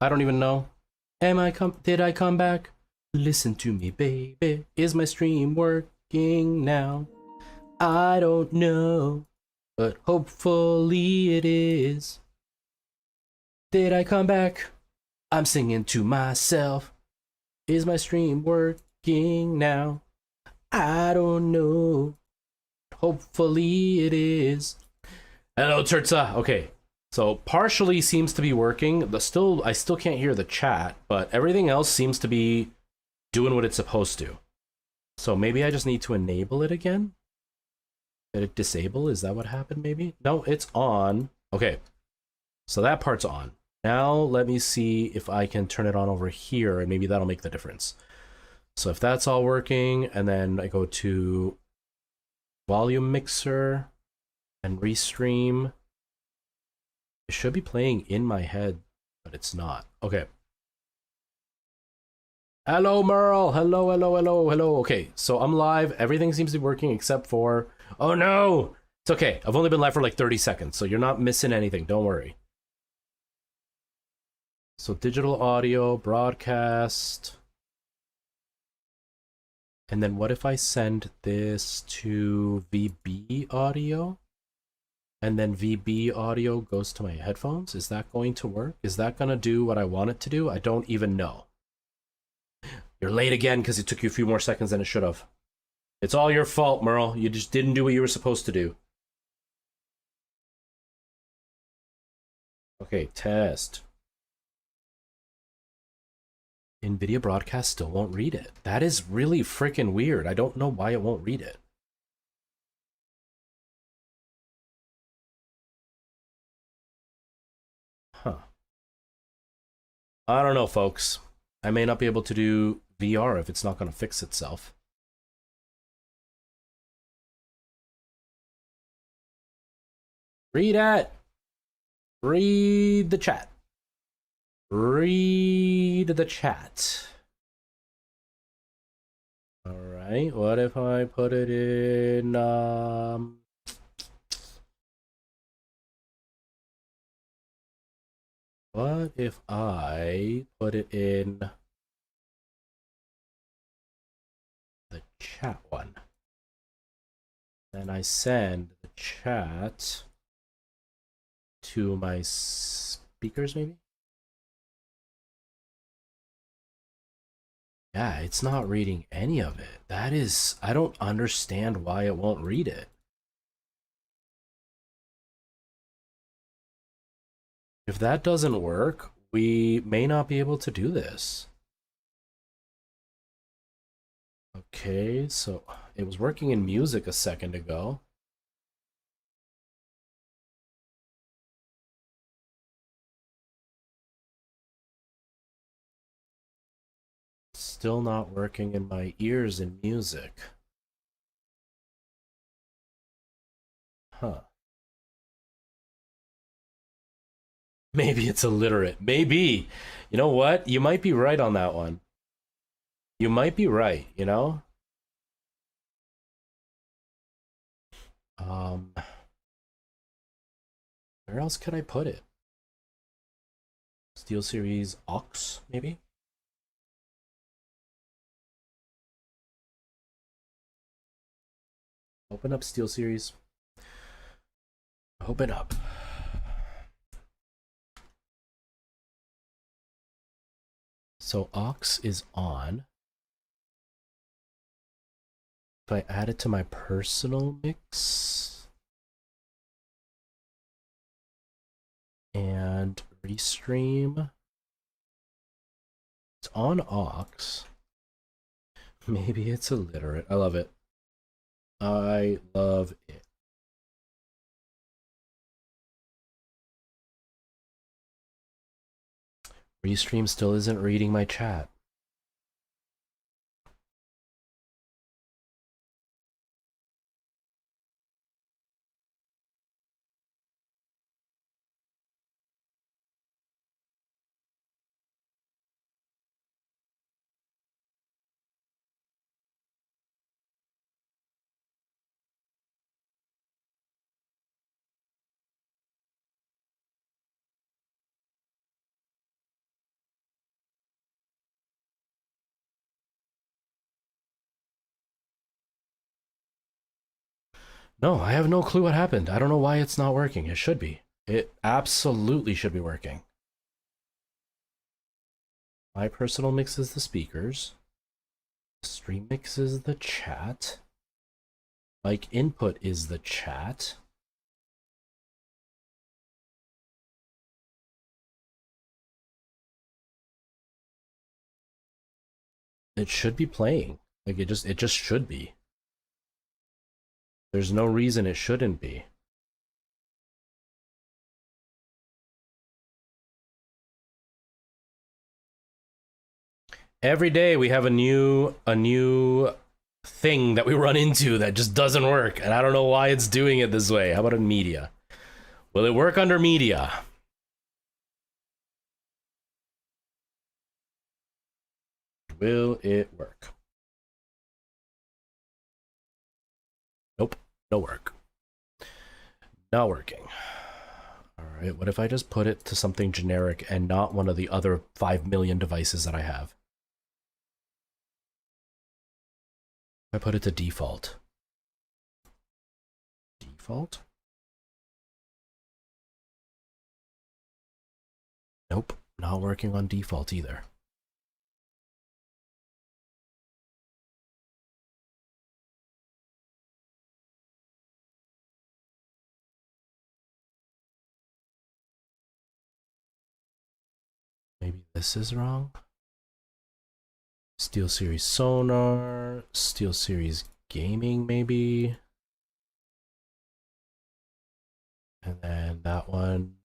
I don't even know. Did I come back? Listen to me, baby. Is my stream working now? I don't know, but hopefully it is. Did I come back? I'm singing to myself. Is my stream working now? I don't know. Hopefully it is. Hello, Turtsa. Okay, so partially seems to be working. I still can't hear the chat, but everything else seems to be doing what it's supposed to. So maybe I just need to enable it again. Did it disable? Is that what happened? Maybe. No, it's on. Okay, so that part's on. Now let me see if I can turn it on over here, and maybe that'll make the difference. So if that's all working, and then I go to volume mixer and restream, it should be playing in my head, but it's not. Okay. Hello, Merle. Hello, hello, hello, hello. Okay, so I'm live. Everything seems to be working except for... Oh, no! It's okay. I've only been live for like 30 seconds, so you're not missing anything. Don't worry. So digital audio, broadcast. And then what if I send this to VB audio? And then VB audio goes to my headphones? Is that going to work? Is that going to do what I want it to do? I don't even know. You're late again because it took you a few more seconds than it should have. It's all your fault, Merle. You just didn't do what you were supposed to do. Okay, test. NVIDIA broadcast still won't read it. That is really freaking weird. I don't know why it won't read it. Huh. I don't know, folks. I may not be able to do VR if it's not going to fix itself. Read it! Read the chat. Read the chat. Alright, what if I put it in, what if I put it in the chat one? Then I send the chat to my speakers, maybe? Yeah, it's not reading any of it. That is, I don't understand why it won't read it. If that doesn't work, we may not be able to do this. Okay, so it was working in music a second ago. Still not working in my ears in music. Huh. Maybe it's illiterate. Maybe. You know what? You might be right on that one. You might be right, you know? Um, where else could I put it? SteelSeries aux, maybe? Open up SteelSeries. Open up. So aux is on. If I add it to my personal mix and restream, it's on aux. Maybe it's illiterate. I love it. I love it. Restream still isn't reading my chat. No, I have no clue what happened. I don't know why it's not working. It should be. It absolutely should be working. My personal mix is the speakers. Stream mix is the chat. Mic input is the chat. It should be playing. Like it just should be. There's no reason it shouldn't be. Every day we have a new thing that we run into that just doesn't work, and I don't know why it's doing it this way. How about in media? Will it work under media? Will it work? Nope, no work. Not working. All right, what if I just put it to something generic and not one of the other 5 million devices that I have? I put it to default. Default? Nope, not working on default either. Maybe this is wrong. SteelSeries Sonar, SteelSeries Gaming maybe. And then that one.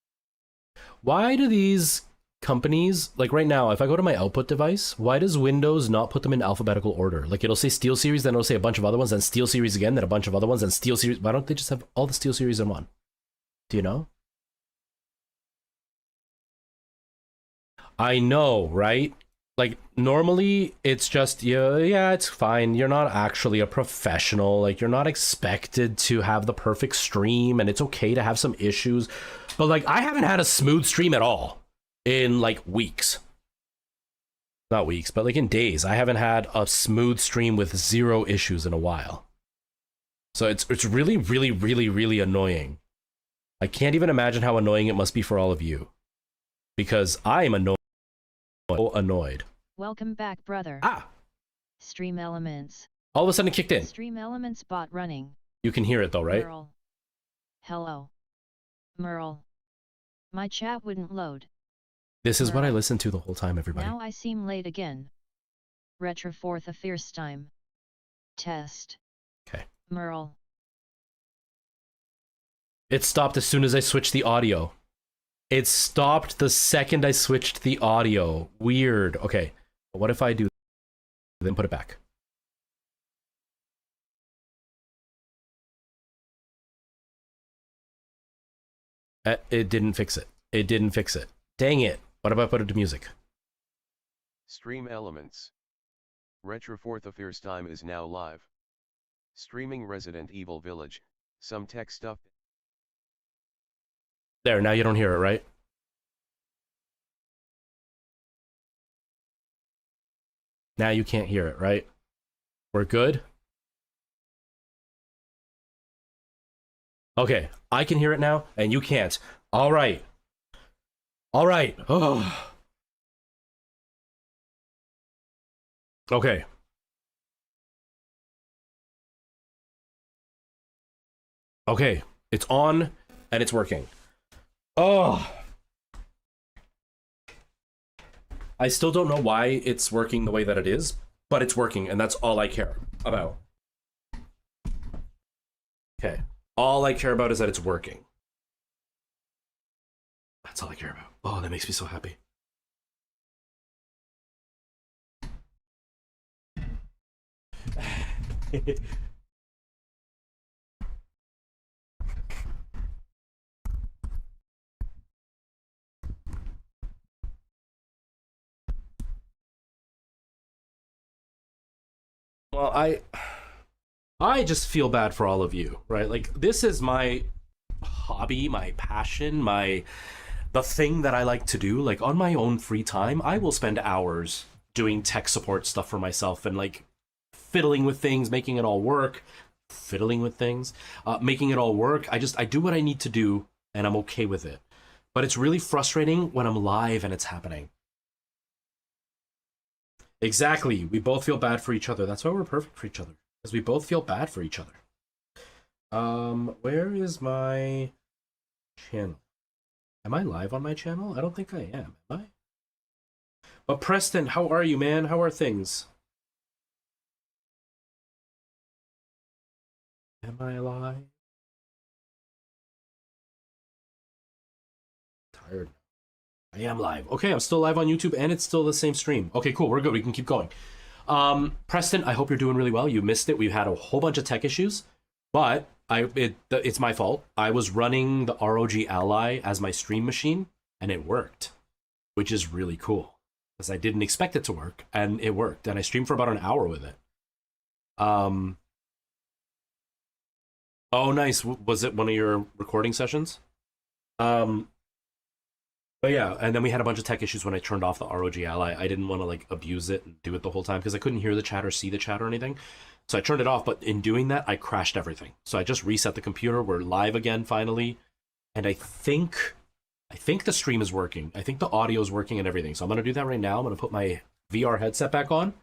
Why do these companies, like right now, if I go to my output device, why does Windows not put them in alphabetical order? Like it'll say SteelSeries, then it'll say a bunch of other ones, then SteelSeries again, then a bunch of other ones, then SteelSeries. Why don't they just have all the SteelSeries in one? Do you know? I know, right? Like normally it's just yeah, it's fine. You're not actually a professional. Like you're not expected to have the perfect stream, and it's okay to have some issues. But like I haven't had a smooth stream at all in like weeks. Not weeks, but like in days. I haven't had a smooth stream with 0 issues in a while. So it's really, really, really, really annoying. I can't even imagine how annoying it must be for all of you. Because I'm annoyed. Welcome back, brother. Ah! Stream Elements. All of a sudden it kicked in. Stream Elements bot running. You can hear it though, right? Merle. Hello. Merle. My chat wouldn't load. This is what I listened to the whole time, everybody. Now I seem late again. Retro forth a fierce time. Test. Okay. Merle. It stopped as soon as I switched the audio. It stopped the second I switched the audio. Weird. Okay. What if I do then put it back? It didn't fix it. It didn't fix it. Dang it. What if I put it to music? Stream Elements. Retro 4th of Fierce Time is now live. Streaming Resident Evil Village, some tech stuff. There, now you don't hear it, right? Now you can't hear it, right? We're good? Okay, I can hear it now, and you can't. All right. All right. Oh. Okay. Okay, it's on, and it's working. Oh. I still don't know why it's working the way that it is, but it's working, and that's all I care about. Okay. All I care about is that it's working. That's all I care about. Oh, that makes me so happy. Well, I just feel bad for all of you, right? Like this is my hobby, my passion, the thing that I like to do. Like on my own free time, I will spend hours doing tech support stuff for myself and like fiddling with things, making it all work, fiddling with things, making it all work. I do what I need to do, and I'm okay with it. But it's really frustrating when I'm live and it's happening. Exactly. We both feel bad for each other. That's why we're perfect for each other, because we both feel bad for each other. Where is my channel? Am I live on my channel? I don't think I am I? But Preston, how are you, man? How are things? Am I alive? Tired. I am live. Okay, I'm still live on YouTube, and it's still the same stream. Okay, cool. We're good. We can keep going. Preston, I hope you're doing really well. You missed it. We've had a whole bunch of tech issues, but it's my fault. I was running the ROG Ally as my stream machine, and it worked, which is really cool because I didn't expect it to work, and it worked. And I streamed for about an hour with it. Oh, nice. Was it one of your recording sessions? But yeah, and then we had a bunch of tech issues when I turned off the ROG Ally. I didn't want to like abuse it and do it the whole time because I couldn't hear the chat or see the chat or anything. So I turned it off, but in doing that, I crashed everything. So I just reset the computer. We're live again finally. And I think the stream is working. I think the audio is working and everything. So I'm going to do that right now. I'm going to put my VR headset back on.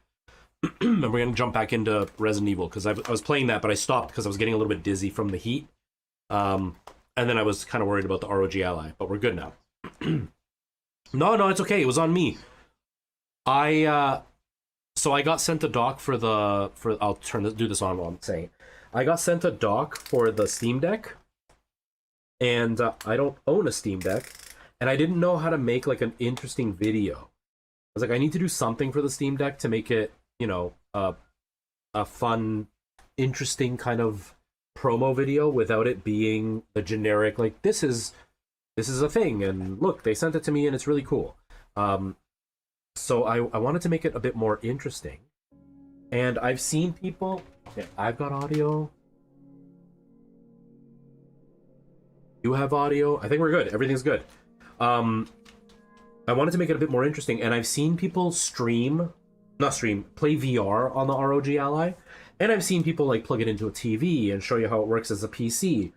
And we're going to jump back into Resident Evil because I was playing that, but I stopped because I was getting a little bit dizzy from the heat. And then I was kind of worried about the ROG Ally, but we're good now. No, it's okay. It was on me. So I got sent a dock for I'll do this on while I'm saying. I got sent a dock for the Steam Deck, and I don't own a Steam Deck, and I didn't know how to make like an interesting video. I was like, I need to do something for the Steam Deck to make it, you know, a fun, interesting kind of promo video without it being the generic like this is a thing, and look, they sent it to me and it's really cool. So I wanted to make it a bit more interesting. And I've seen people... Okay, I've got audio. You have audio. I think we're good. Everything's good. I wanted to make it a bit more interesting, and I've seen people play VR on the ROG Ally, and I've seen people like plug it into a TV and show you how it works as a PC.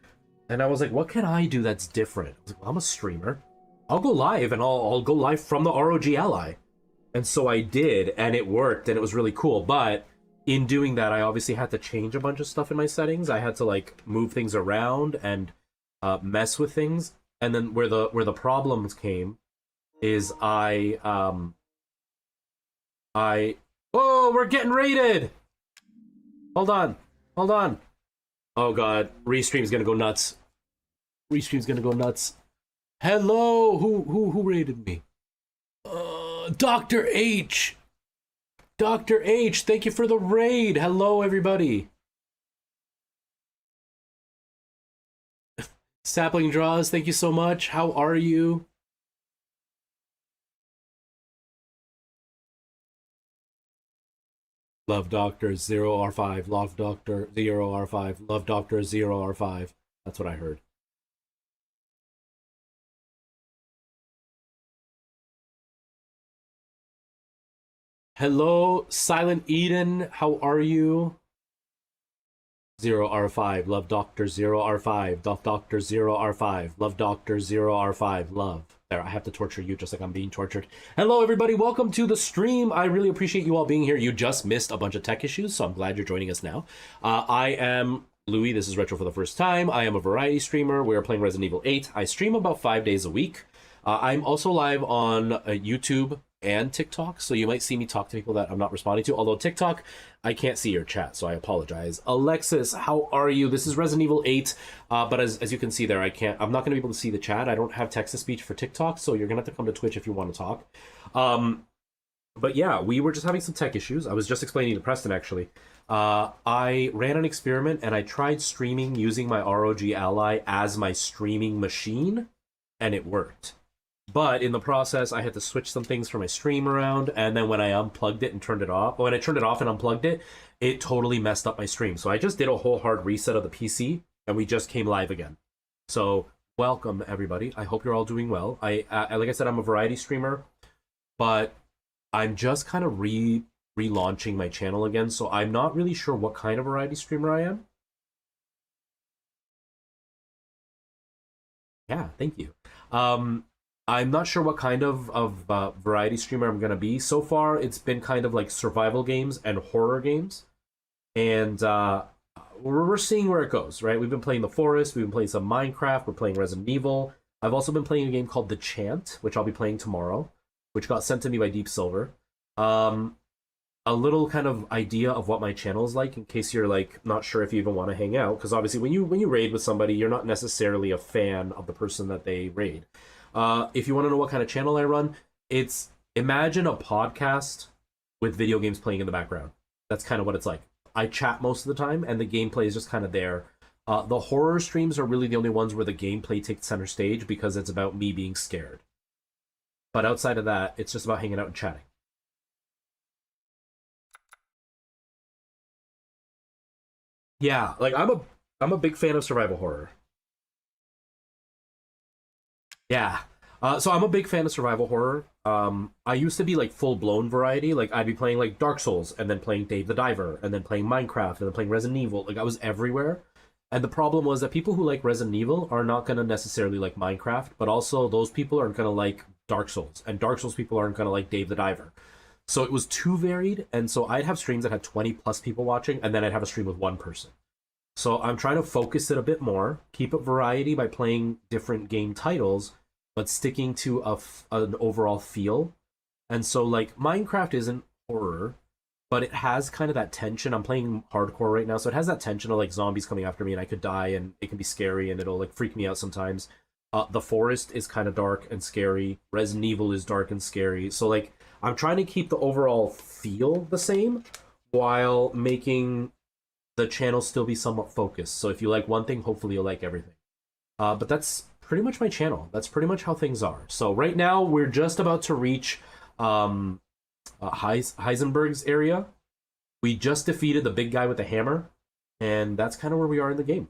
And I was like, what can I do that's different? I was like, well, I'm a streamer. I'll go live, and I'll go live from the ROG Ally. And so I did, and it worked, and it was really cool. But in doing that, I obviously had to change a bunch of stuff in my settings. I had to like move things around and mess with things. And then where the problems came is oh, we're getting raided. Hold on. Oh god, Restream's gonna go nuts. Hello, who raided me? Dr. H. Dr. H, thank you for the raid. Hello, everybody. Sapling Draws, thank you so much. How are you? Love Doctor 0R5. Love Doctor 0R5. Love Doctor 0R5. That's what I heard. Hello, Silent Eden. How are you? 0R5. Love Doctor 0R5. Doctor 0R5. Love Doctor 0R5. Love. There, I have to torture you just like I'm being tortured. Hello, everybody. Welcome to the stream. I really appreciate you all being here. You just missed a bunch of tech issues, so I'm glad you're joining us now. I am Louis. This is Retro for the first time. I am a variety streamer. We are playing Resident Evil 8. I stream about 5 days a week. I'm also live on YouTube and TikTok, so you might see me talk to people that I'm not responding to. Although TikTok, I can't see your chat, so I apologize. Alexis, how are you? This is Resident Evil 8, but as you can see there, I'm not going to be able to see the chat. I don't have text-to-speech for TikTok, so you're going to have to come to Twitch if you want to talk. But yeah, we were just having some tech issues. I was just explaining to Preston, actually. I ran an experiment, and I tried streaming using my ROG Ally as my streaming machine, and it worked. But in the process, I had to switch some things for my stream around, and then when I unplugged it and turned it off, when I turned it off and unplugged it, it totally messed up my stream. So I just did a whole hard reset of the PC, and we just came live again. So welcome, everybody. I hope you're all doing well. Like I said, I'm a variety streamer, but I'm just kind of relaunching my channel again, so I'm not really sure what kind of variety streamer I am. Yeah, thank you. I'm not sure what kind of variety streamer I'm gonna be. So far, it's been kind of like survival games and horror games, and we're seeing where it goes. Right? We've been playing The Forest, we've been playing some Minecraft, we're playing Resident Evil. I've also been playing a game called The Chant, which I'll be playing tomorrow, which got sent to me by Deep Silver. Um, a little kind of idea of what my channel is like in case you're like not sure if you even want to hang out, because obviously when you raid with somebody, you're not necessarily a fan of the person that they raid. If you want to know what kind of channel I run, it's imagine a podcast with video games playing in the background. That's kind of what it's like. I chat most of the time and the gameplay is just kind of there. The horror streams are really the only ones where the gameplay takes center stage because it's about me being scared. But outside of that, it's just about hanging out and chatting. Yeah, like I'm a big fan of survival horror. Yeah. So I'm a big fan of survival horror. I used to be like full blown variety. Like I'd be playing like Dark Souls and then playing Dave the Diver and then playing Minecraft and then playing Resident Evil. Like I was everywhere. And the problem was that people who like Resident Evil are not gonna necessarily like Minecraft, but also those people aren't gonna like Dark Souls, and Dark Souls people aren't gonna like Dave the Diver. So it was too varied, and so I'd have streams that had 20 plus people watching, and then I'd have a stream with one person. So I'm trying to focus it a bit more, keep it variety by playing different game titles, but sticking to an overall feel. And so like Minecraft isn't horror, but it has kind of that tension. I'm playing hardcore right now, so it has that tension of like zombies coming after me and I could die and it can be scary and it'll like freak me out sometimes. The Forest is kind of dark and scary. Resident Evil is dark and scary. So like I'm trying to keep the overall feel the same while making the channel still be somewhat focused. So if you like one thing, hopefully you'll like everything. But that's pretty much my channel. That's pretty much how things are. So right now we're just about to reach Heisenberg's area. We just defeated the big guy with the hammer, and that's kind of where we are in the game.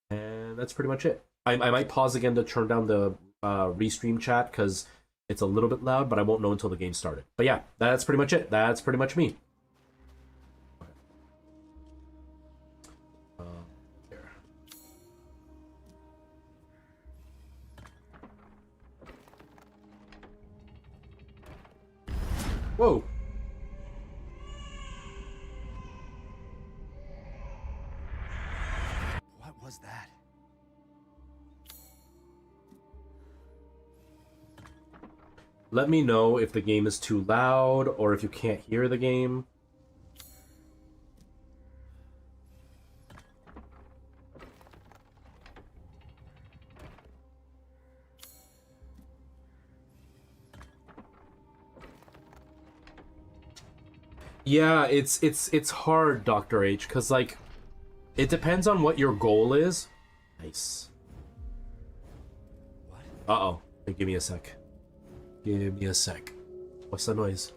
And that's pretty much it. I might pause again to turn down the restream chat because it's a little bit loud, but I won't know until the game started. But yeah, that's pretty much it. That's pretty much me. Here. Whoa. What was that? Let me know if the game is too loud or if you can't hear the game. Yeah, it's hard, Dr. H, because like it depends on what your goal is. Nice. What? Uh-oh. Hey, give me a sec. Give me a sec. What's the noise?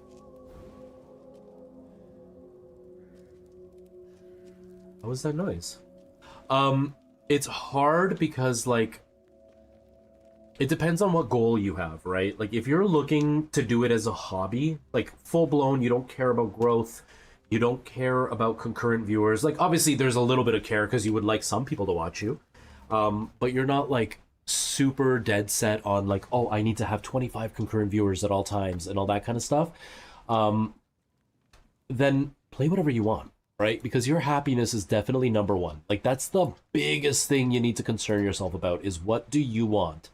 What was that noise? It's hard because like it depends on what goal you have, right? Like if you're looking to do it as a hobby, like full blown, you don't care about growth, you don't care about concurrent viewers. Like obviously there's a little bit of care because you would like some people to watch you. But you're not like super dead set on like, oh, I need to have 25 concurrent viewers at all times and all that kind of stuff. Then play whatever you want, right? Because your happiness is definitely number one. Like that's the biggest thing you need to concern yourself about is what do you want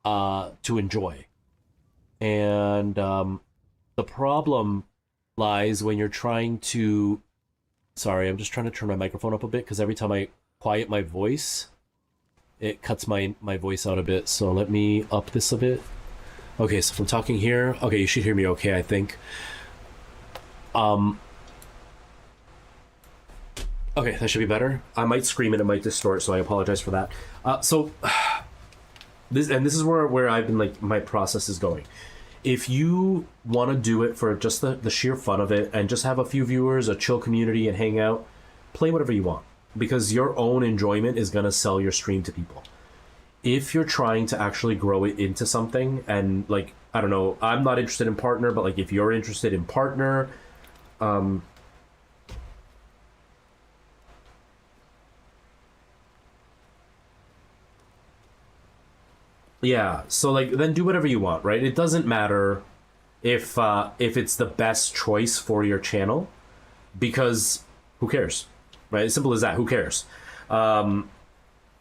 to enjoy. And the problem lies when you're trying to sorry, I'm just trying to turn my microphone up a bit because every time I quiet my voice it cuts my voice out a bit, so let me up this a bit. Okay, so if I'm talking here, okay, you should hear me okay, I think. Okay, that should be better. I might scream and it might distort, so I apologize for that. So this is where I've been like my process is going. If you want to do it for just the sheer fun of it and just have a few viewers, a chill community, and hang out, play whatever you want because your own enjoyment is going to sell your stream to people. If you're trying to actually grow it into something and like, I don't know, I'm not interested in partner, but like if you're interested in partner, Yeah, so like then do whatever you want, right? It doesn't matter if it's the best choice for your channel, because who cares, right? As simple as that. Who cares?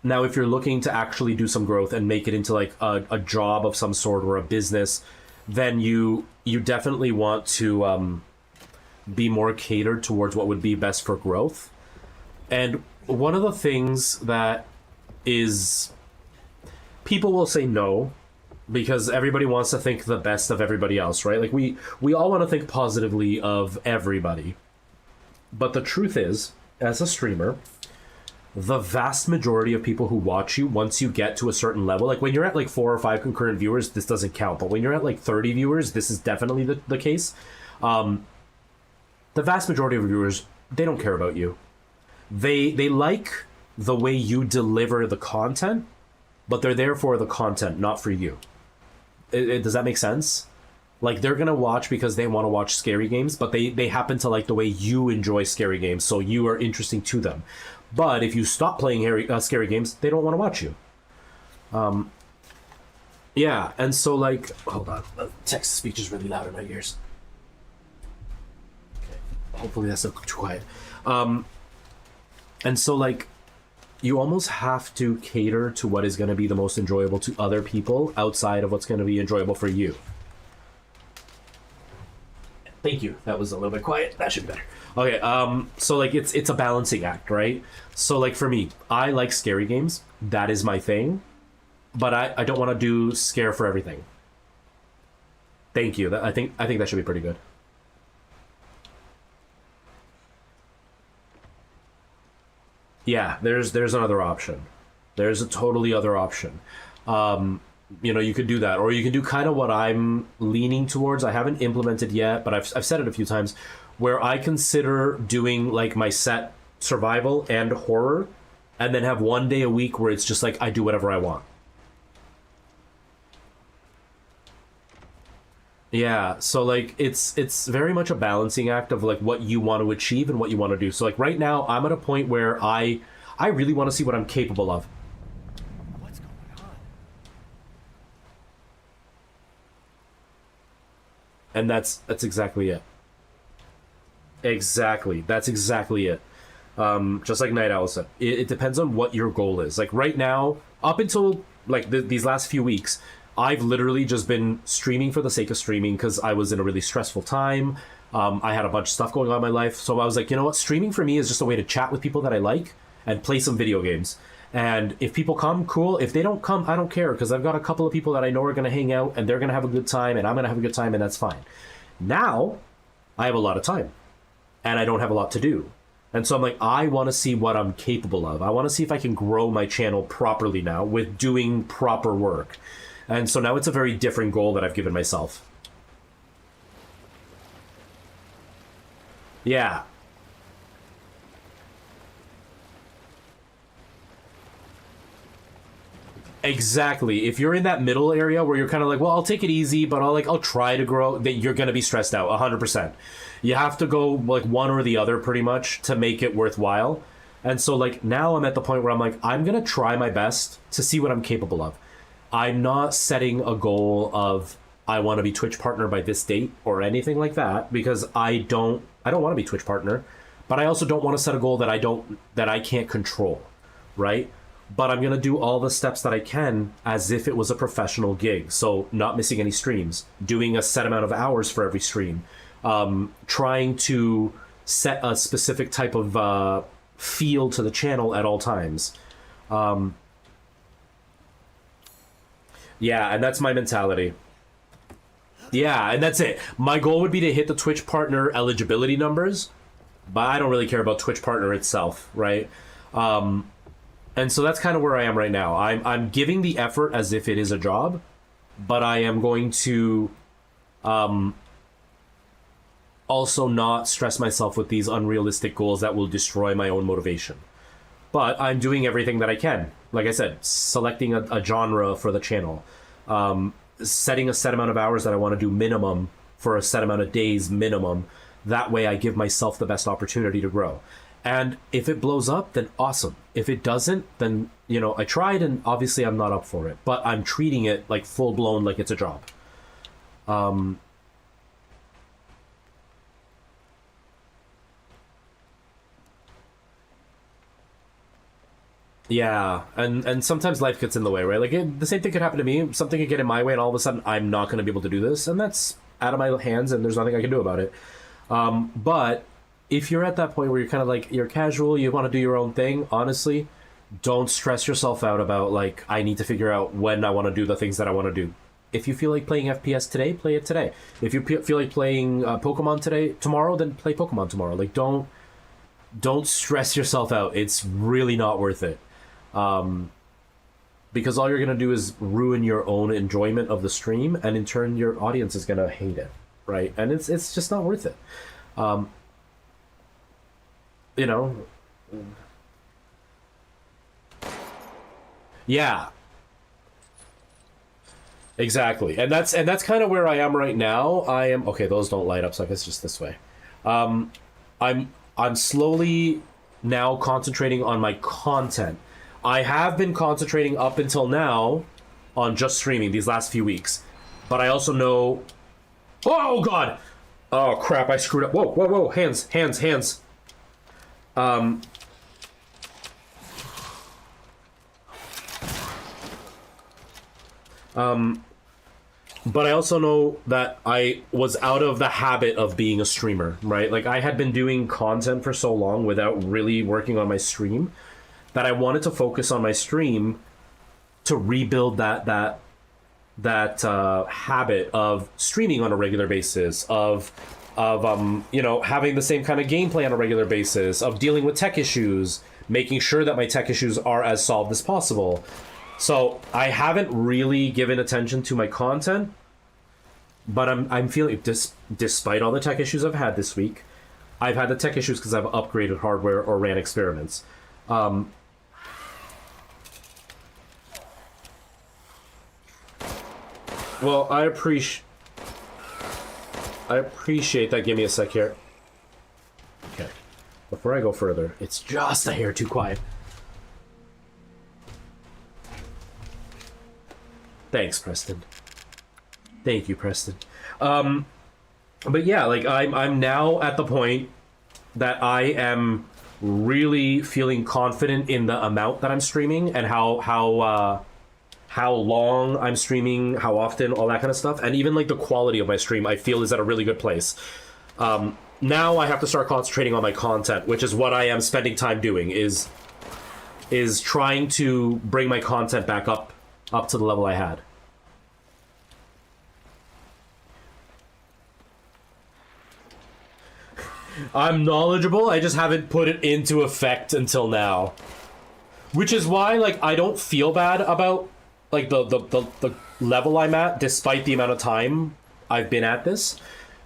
Now, if you're looking to actually do some growth and make it into like a job of some sort or a business, then you definitely want to be more catered towards what would be best for growth. And one of the things that is, people will say no because everybody wants to think the best of everybody else, right? Like we all want to think positively of everybody. But the truth is, as a streamer, the vast majority of people who watch you, once you get to a certain level, like when you're at like 4 or 5 concurrent viewers, this doesn't count. But when you're at like 30 viewers, this is definitely the case. The vast majority of viewers, they don't care about you. They like the way you deliver the content, but they're there for the content, not for you. Does that make sense? Like, they're gonna watch because they want to watch scary games, but they happen to like the way you enjoy scary games, so you are interesting to them. But if you stop playing scary games, they don't want to watch you. Yeah, and so like, hold on, text speech is really loud in my ears. Okay, hopefully that's not too quiet. And so like, you almost have to cater to what is going to be the most enjoyable to other people outside of what's going to be enjoyable for you. Thank you. That was a little bit quiet. That should be better. Okay, so like it's a balancing act, right? So like for me, I like scary games. That is my thing. But I don't want to do scare for everything. Thank you. I think that should be pretty good. Yeah, there's another option. There's a totally other option. You could do that, or you can do kind of what I'm leaning towards. I haven't implemented yet, but I've said it a few times, where I consider doing like my set survival and horror, and then have one day a week where it's just like I do whatever I want. Yeah, so like it's very much a balancing act of like what you want to achieve and what you want to do. So like right now I'm at a point where I really want to see what I'm capable of. What's going on? And that's exactly it. Exactly. That's exactly it. Just like Night Owl said, it depends on what your goal is. Like right now, up until like these last few weeks, I've literally just been streaming for the sake of streaming because I was in a really stressful time. I had a bunch of stuff going on in my life. So I was like, you know what? Streaming for me is just a way to chat with people that I like and play some video games. And if people come, cool. If they don't come, I don't care, because I've got a couple of people that I know are going to hang out and they're going to have a good time and I'm going to have a good time, and that's fine. Now, I have a lot of time and I don't have a lot to do. And so I'm like, I want to see what I'm capable of. I want to see if I can grow my channel properly now with doing proper work. And so now it's a very different goal that I've given myself. Yeah. Exactly. If you're in that middle area where you're kind of like, well, I'll take it easy, but I'll try to grow, then you're going to be stressed out 100%. You have to go like one or the other pretty much to make it worthwhile. And so like now I'm at the point where I'm like, I'm going to try my best to see what I'm capable of. I'm not setting a goal of I want to be Twitch partner by this date or anything like that, because I don't want to be Twitch partner, but I also don't want to set a goal that I can't control, right? But I'm going to do all the steps that I can as if it was a professional gig. So not missing any streams, doing a set amount of hours for every stream, trying to set a specific type of feel to the channel at all times. Yeah, and that's my mentality. Yeah, and that's it. My goal would be to hit the Twitch partner eligibility numbers, but I don't really care about Twitch partner itself, right? And so that's kind of where I am right now. I'm giving the effort as if it is a job, but I am going to also not stress myself with these unrealistic goals that will destroy my own motivation. But I'm doing everything that I can. Like I said, selecting a genre for the channel, setting a set amount of hours that I want to do minimum for a set amount of days minimum. That way I give myself the best opportunity to grow. And if it blows up, then awesome. If it doesn't, then, you know, I tried and obviously I'm not up for it. But I'm treating it like full blown, like it's a job. Yeah, and sometimes life gets in the way, right? Like the same thing could happen to me. Something could get in my way, and all of a sudden I'm not going to be able to do this, and that's out of my hands, and there's nothing I can do about it. But if you're at that point where you're kind of like you're casual, you want to do your own thing, honestly, don't stress yourself out about like I need to figure out when I want to do the things that I want to do. If you feel like playing FPS today, play it today. If you feel like playing Pokemon tomorrow, then play Pokemon tomorrow. Like don't stress yourself out. It's really not worth it. Because all you're gonna do is ruin your own enjoyment of the stream, and in turn, your audience is gonna hate it, right? And it's just not worth it. You know, yeah, exactly, and that's kind of where I am right now. I am okay. Those don't light up, so I guess just this way. I'm I'm slowly now concentrating on my content. I have been concentrating up until now on just streaming these last few weeks. But I also know... Oh, God! Oh, crap, I screwed up. Whoa, whoa, whoa, hands, hands, hands. But I also know that I was out of the habit of being a streamer, right? Like, I had been doing content for so long without really working on my stream that I wanted to focus on my stream to rebuild that habit of streaming on a regular basis, of you know, having the same kind of gameplay on a regular basis, of dealing with tech issues, making sure that my tech issues are as solved as possible. So I haven't really given attention to my content, but I'm feeling, despite all the tech issues I've had this week, I've had the tech issues because I've upgraded hardware or ran experiments. Well, I appreciate that. Give me a sec here. Okay. Before I go further, it's just a hair too quiet. Thanks, Preston. Thank you, Preston. But yeah, like I'm now at the point that I am really feeling confident in the amount that I'm streaming and how long I'm streaming, how often, all that kind of stuff, and even like the quality of my stream, I feel is at a really good place. Now I have to start concentrating on my content, which is what I am spending time doing. Is trying to bring my content back up to the level I had. I'm knowledgeable, I just haven't put it into effect until now. Which is why, like, I don't feel bad about, like, the level I'm at, despite the amount of time I've been at this.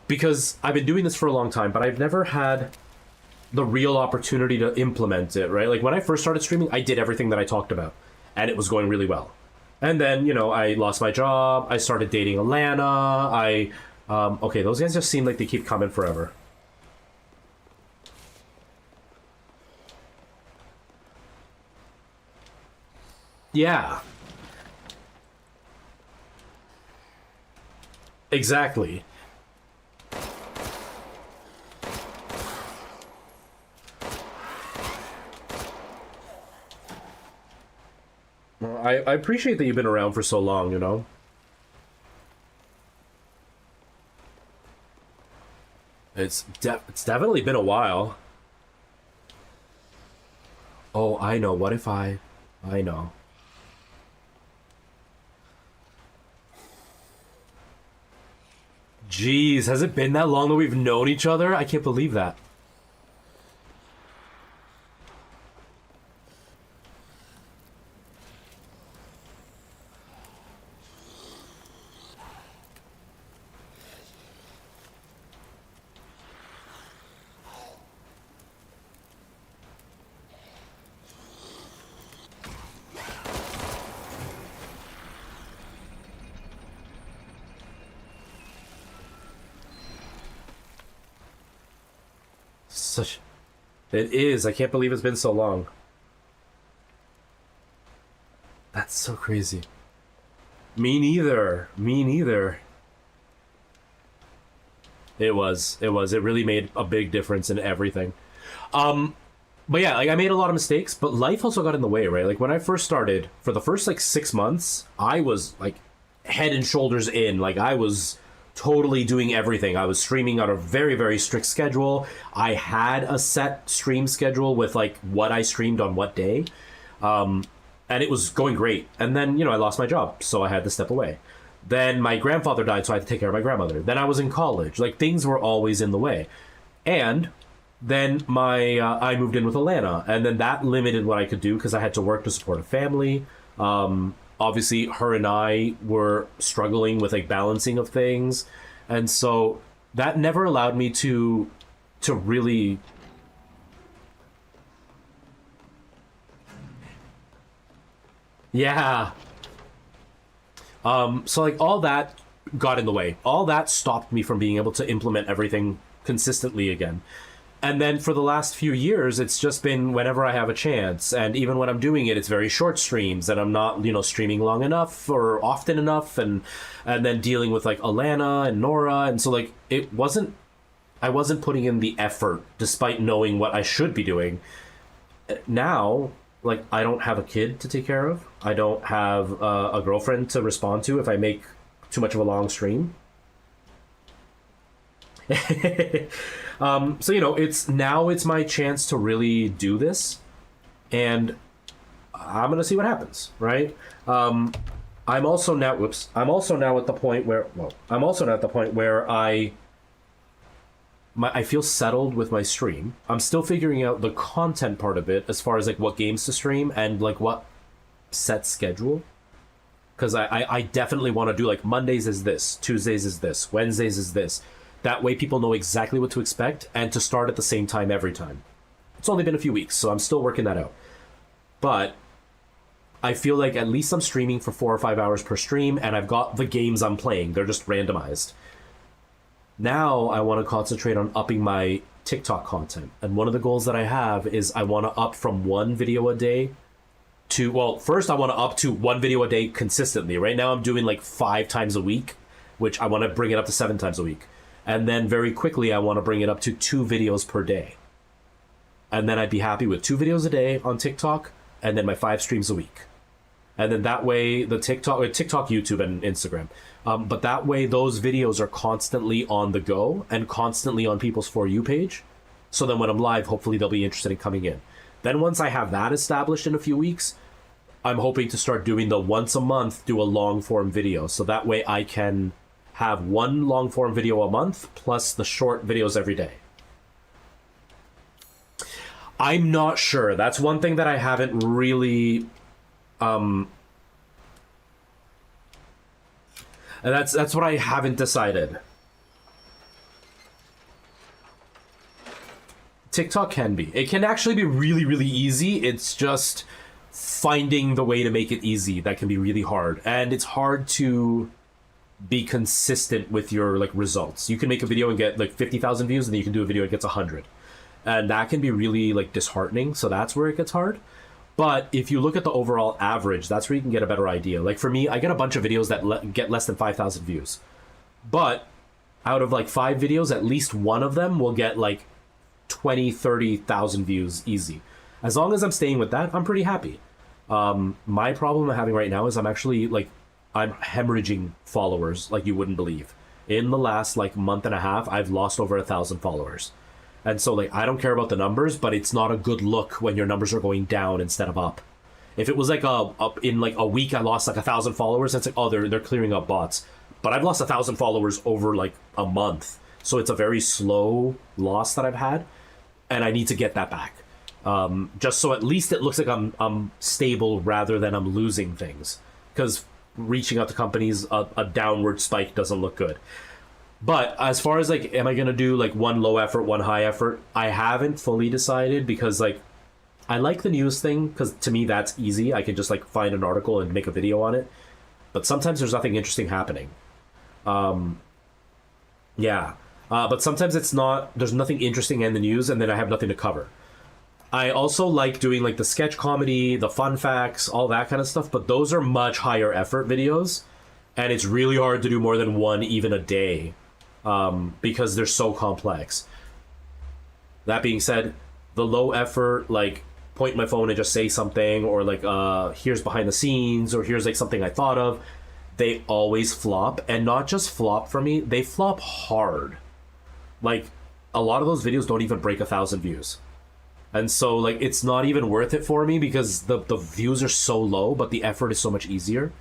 Because I've been doing this for a long time, but I've never had the real opportunity to implement it, right? Like, when I first started streaming, I did everything that I talked about. And it was going really well. And then, you know, I lost my job, I started dating Alana, okay, those guys just seem like they keep coming forever. Yeah. Exactly. Well, I appreciate that you've been around for so long, you know? It's definitely been a while. Oh, I know. What if I know. Jeez, has it been that long that we've known each other? I can't believe that. It is. I can't believe it's been so long. That's so crazy. Me neither. Me neither. It was. It was. It really made a big difference in everything. But yeah, like I made a lot of mistakes, but life also got in the way, right? Like when I first started, for the first like 6 months, I was like head and shoulders in. Like I was totally doing everything. I was streaming on a very, very strict schedule. I had a set stream schedule with like what I streamed on what day. And it was going great. And then, I lost my job, so I had to step away. Then my grandfather died, so I had to take care of my grandmother. Then I was in college. Like things were always in the way. And then I moved in with Alana, and then that limited what I could do because I had to work to support a family. Obviously, her and I were struggling with like balancing of things, and so that never allowed me to really. Yeah. So like all that got in the way. All that stopped me from being able to implement everything consistently again. And then for the last few years, it's just been whenever I have a chance. And even when I'm doing it, it's very short streams and I'm not, streaming long enough or often enough. And then dealing with like Alana and Nora. And so like I wasn't putting in the effort despite knowing what I should be doing. Now, like I don't have a kid to take care of. I don't have a girlfriend to respond to if I make too much of a long stream. So it's my chance to really do this, and I'm gonna see what happens, right? I'm also now at the point where I feel settled with my stream. I'm still figuring out the content part of it as far as like what games to stream and like what set schedule, because I definitely want to do like Mondays is this, Tuesdays is this, Wednesdays is this. That way people know exactly what to expect and to start at the same time every time. It's only been a few weeks, so I'm still working that out. But I feel like at least I'm streaming for 4 or 5 hours per stream, and I've got the games I'm playing. They're just randomized. Now I want to concentrate on upping my TikTok content. And one of the goals that I have is I want to up from 1 video a day to, well, first I want to up to 1 video a day consistently. Right now I'm doing like 5 times a week, which I want to bring it up to 7 times a week. And then very quickly, I want to bring it up to 2 videos per day. And then I'd be happy with 2 videos a day on TikTok, and then my 5 streams a week. And then that way, the TikTok, YouTube, and Instagram. But that way, those videos are constantly on the go and constantly on people's For You page. So then when I'm live, hopefully they'll be interested in coming in. Then once I have that established in a few weeks, I'm hoping to start doing the once a month, do a long form video. So that way I can have 1 long form video a month plus the short videos every day. I'm not sure. That's one thing that I haven't really and that's what I haven't decided. TikTok can be. It can actually be really, really easy. It's just finding the way to make it easy that can be really hard. And it's hard to be consistent with your like results. You can make a video and get like 50,000 views, and then you can do a video and it gets 100, and that can be really like disheartening. So that's where it gets hard. But if you look at the overall average, that's where you can get a better idea. Like for me, I get a bunch of videos that get less than 5,000 views, but out of like 5 videos, at least one of them will get like 20-30,000 views easy. As long as I'm staying with that, I'm pretty happy. My problem I'm having right now is I'm hemorrhaging followers like you wouldn't believe. In the last like month and a half, I've lost over 1,000 followers. And so like I don't care about the numbers, but it's not a good look when your numbers are going down instead of up. If it was like in like a week I lost like 1,000 followers, that's like, oh, they're clearing up bots. But I've lost 1,000 followers over like a month. So it's a very slow loss that I've had, and I need to get that back. Just so at least it looks like I'm stable rather than I'm losing things. Because reaching out to companies, a downward spike doesn't look good. But as far as like, am I going to do like 1 low effort, 1 high effort? I haven't fully decided, because like I like the news thing, because to me that's easy. I can just like find an article and make a video on it. But sometimes there's nothing interesting happening. But sometimes it's not, there's nothing interesting in the news, and then I have nothing to cover. I also like doing like the sketch comedy, the fun facts, all that kind of stuff, but those are much higher effort videos, and it's really hard to do more than one even a day, because they're so complex. That being said, the low effort, like point my phone and just say something, or like here's behind the scenes, or here's like something I thought of, they always flop, and not just flop for me, they flop hard. Like a lot of those videos don't even break 1,000 views. And so like it's not even worth it for me because the views are so low, but the effort is so much easier.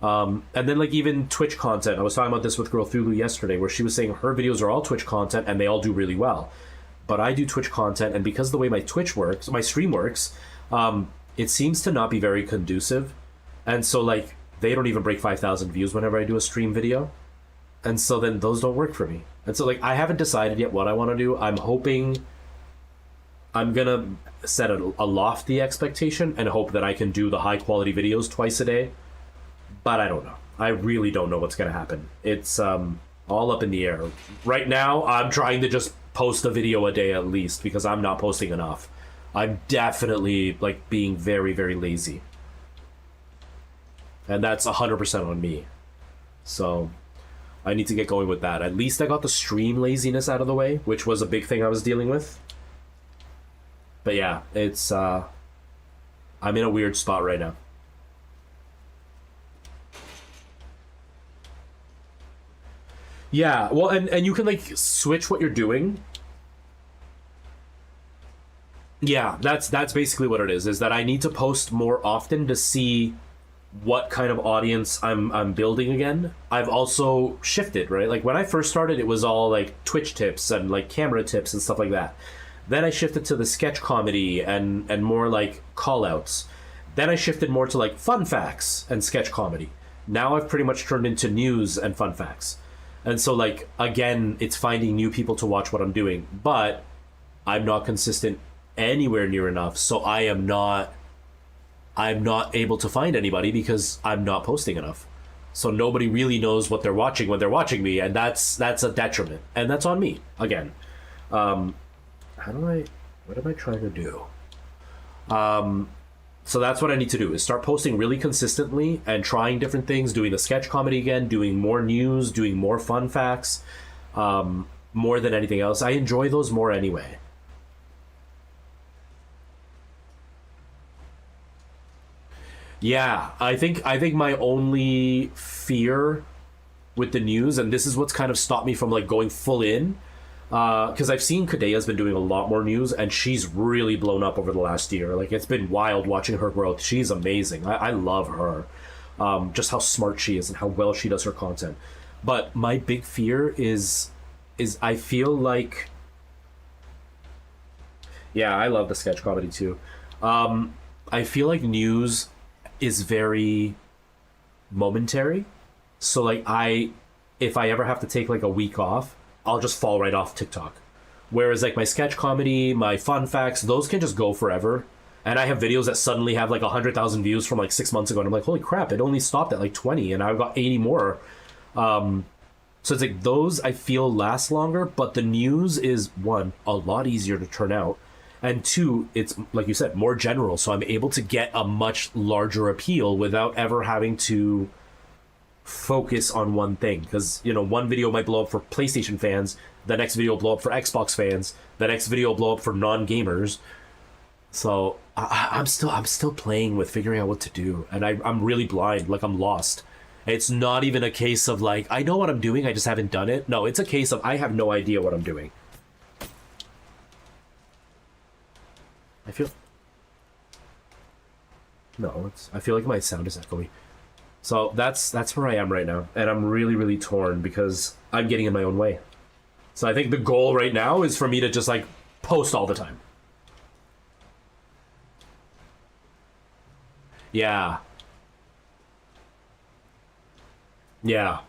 And then like even Twitch content, I was talking about this with Girl Thulu yesterday, where she was saying her videos are all Twitch content and they all do really well. But I do Twitch content, and because the way my Twitch works, my stream works, it seems to not be very conducive. And so like they don't even break 5,000 views whenever I do a stream video. And so then those don't work for me. And so like I haven't decided yet what I want to do. I'm hoping I'm gonna set a lofty expectation and hope that I can do the high quality videos twice a day. But I don't know. I really don't know what's gonna happen. It's all up in the air. Right now, I'm trying to just post a video a day at least because I'm not posting enough. I'm definitely like being very, very lazy. And that's 100% on me. So I need to get going with that. At least I got the stream laziness out of the way, which was a big thing I was dealing with. But yeah, it's I'm in a weird spot right now. Yeah, well, and you can like switch what you're doing. Yeah, that's basically what it is that I need to post more often to see what kind of audience I'm building again. I've also shifted, right? Like when I first started, it was all like Twitch tips and like camera tips and stuff like that. Then I shifted to the sketch comedy and more like call outs. Then I shifted more to like fun facts and sketch comedy. Now I've pretty much turned into news and fun facts. And so like, again, it's finding new people to watch what I'm doing, but I'm not consistent anywhere near enough. So I'm not able to find anybody because I'm not posting enough. So nobody really knows what they're watching when they're watching me. And that's a detriment. And that's on me again. What am I trying to do? So that's what I need to do is start posting really consistently and trying different things, doing the sketch comedy again, doing more news, doing more fun facts, more than anything else. I enjoy those more anyway. Yeah, I think my only fear with the news, and this is what's kind of stopped me from like going full in, because I've seen Kadea's been doing a lot more news, and she's really blown up over the last year. Like it's been wild watching her growth. She's amazing. I love her, just how smart she is and how well she does her content. But my big fear is I feel like, yeah, I love the sketch comedy too. I feel like news is very momentary. So like if I ever have to take like a week off, I'll just fall right off TikTok. Whereas like my sketch comedy, my fun facts, those can just go forever. And I have videos that suddenly have like 100,000 views from like 6 months ago, and I'm like, holy crap, it only stopped at like 20 and I've got 80 more. So it's like those I feel last longer, but the news is one, a lot easier to turn out. And two, it's like you said, more general. So I'm able to get a much larger appeal without ever having to focus on one thing. Because, you know, one video might blow up for PlayStation fans, the next video will blow up for Xbox fans, the next video will blow up for non-gamers. So I'm still playing with figuring out what to do. And I'm really blind, like I'm lost. It's not even a case of like, I know what I'm doing, I just haven't done it. No, it's a case of I have no idea what I'm doing. I feel like my sound is echoey. So that's where I am right now, and I'm really, really torn because I'm getting in my own way. So I think the goal right now is for me to just like post all the time. Yeah. Yeah.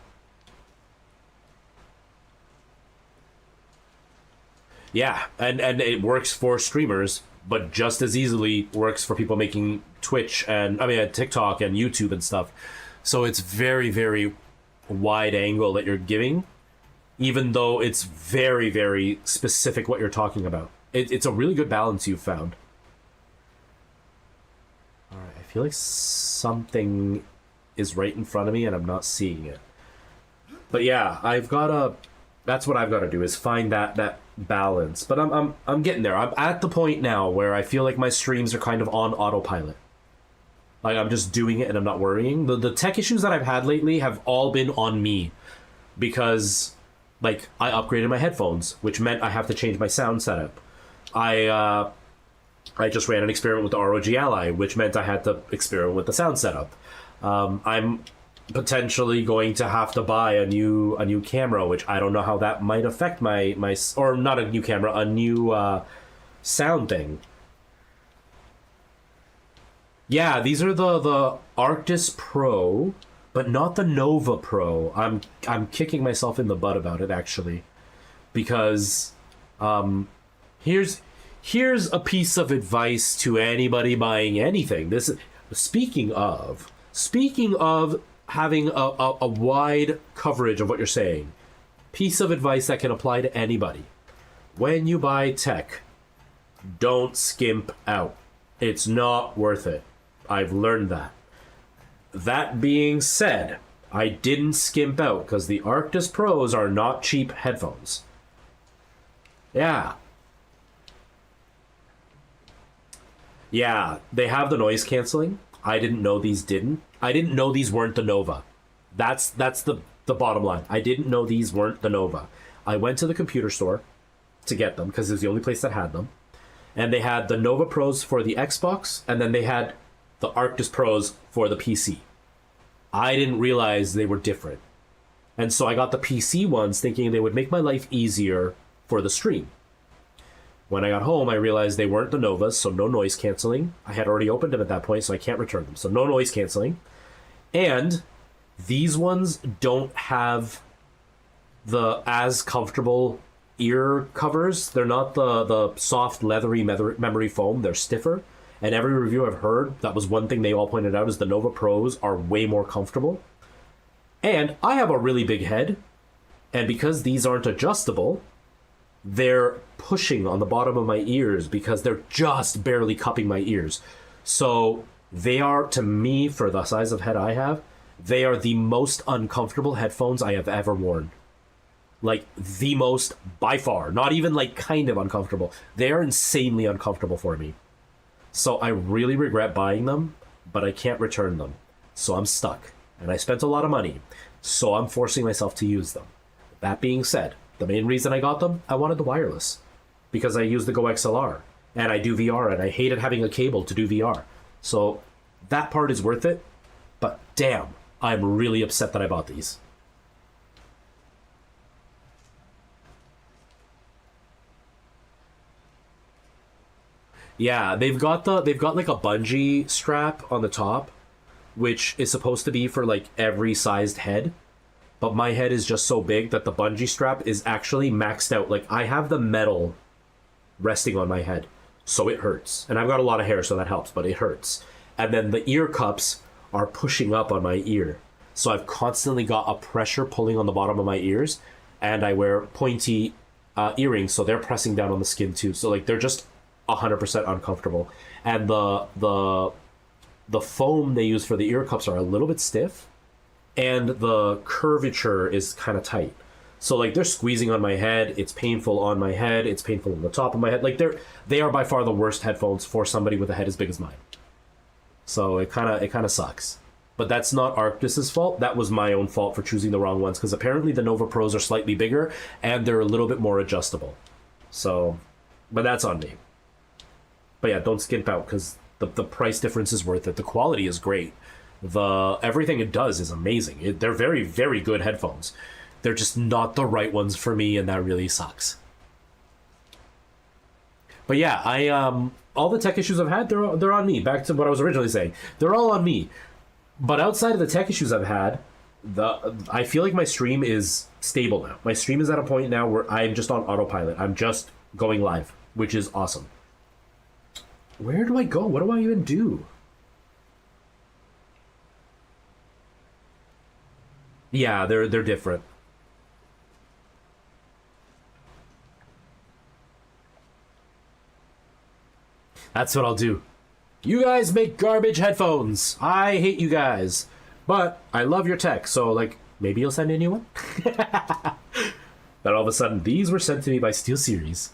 Yeah, and it works for streamers, but just as easily works for people making Twitch and TikTok and YouTube and stuff. So it's very, very wide angle that you're giving, even though it's very, very specific what you're talking about. It's a really good balance you've found. feel like something is right in front of me and I'm not seeing it. But yeah, that's what I've got to do, is find that balance. But I'm getting there. I'm at the point now where I feel like my streams are kind of on autopilot. Like, I'm just doing it and I'm not worrying. The tech issues that I've had lately have all been on me, because like I upgraded my headphones, which meant I have to change my sound setup. I just ran an experiment with the ROG Ally, which meant I had to experiment with the sound setup. I'm potentially going to have to buy a new camera, which I don't know how that might affect my or not a new camera, a new sound thing. Yeah, these are the Arctis Pro, but not the Nova Pro. I'm kicking myself in the butt about it, actually, because here's a piece of advice to anybody buying anything. This is speaking of having a wide coverage of what you're saying. Piece of advice that can apply to anybody. When you buy tech, don't skimp out. It's not worth it. I've learned that. That being said, I didn't skimp out because the Arctis Pros are not cheap headphones. Yeah. Yeah, they have the noise canceling. I didn't know these didn't. I didn't know these weren't the Nova. That's the bottom line. I didn't know these weren't the Nova. I went to the computer store to get them because it was the only place that had them. And they had the Nova Pros for the Xbox, and then they had the Arctis Pros for the PC. I didn't realize they were different. And so I got the PC ones thinking they would make my life easier for the stream. When I got home, I realized they weren't the Novas, so no noise canceling. I had already opened them at that point, so I can't return them. So no noise canceling. And these ones don't have the as comfortable ear covers. They're not the soft, leathery memory foam. They're stiffer. And every review I've heard, that was one thing they all pointed out, is the Nova Pros are way more comfortable. And I have a really big head, and because these aren't adjustable, they're pushing on the bottom of my ears because they're just barely cupping my ears. So they are, to me, for the size of head I have, they are the most uncomfortable headphones I have ever worn. Like, the most, by far. Not even, like, kind of uncomfortable. They are insanely uncomfortable for me. So I really regret buying them, but I can't return them. So I'm stuck. And I spent a lot of money. So I'm forcing myself to use them. That being said, the main reason I got them, I wanted the wireless. Because I use the Go XLR. And I do VR, and I hated having a cable to do VR. So that part is worth it. But damn, I'm really upset that I bought these. Yeah, they've got like a bungee strap on the top, which is supposed to be for like every sized head. But my head is just so big that the bungee strap is actually maxed out. Like, I have the metal resting on my head, so it hurts. And I've got a lot of hair, so that helps, but it hurts. And then the ear cups are pushing up on my ear. So I've constantly got a pressure pulling on the bottom of my ears, and I wear pointy earrings, so they're pressing down on the skin too. So like, they're just 100% uncomfortable. And the foam they use for the ear cups are a little bit stiff, and the curvature is kind of tight. So like, they're squeezing on my head. It's painful on my head. It's painful on the top of my head. Like, they are by far the worst headphones for somebody with a head as big as mine. So it kind of sucks. But that's not Arctis's fault. That was my own fault for choosing the wrong ones, because apparently the Nova Pros are slightly bigger and they're a little bit more adjustable. So, but that's on me. But yeah, don't skimp out, because the price difference is worth it. The quality is great. Everything it does is amazing. They're very, very good headphones. They're just not the right ones for me, and that really sucks. But yeah, all the tech issues I've had, they're on me. Back to what I was originally saying. They're all on me. But outside of the tech issues I've had, I feel like my stream is stable now. My stream is at a point now where I'm just on autopilot. I'm just going live, which is awesome. Where do I go? What do I even do? Yeah, they're different. That's what I'll do. You guys make garbage headphones. I hate you guys. But I love your tech, so, like, maybe you'll send me a new one? Then all of a sudden, these were sent to me by SteelSeries.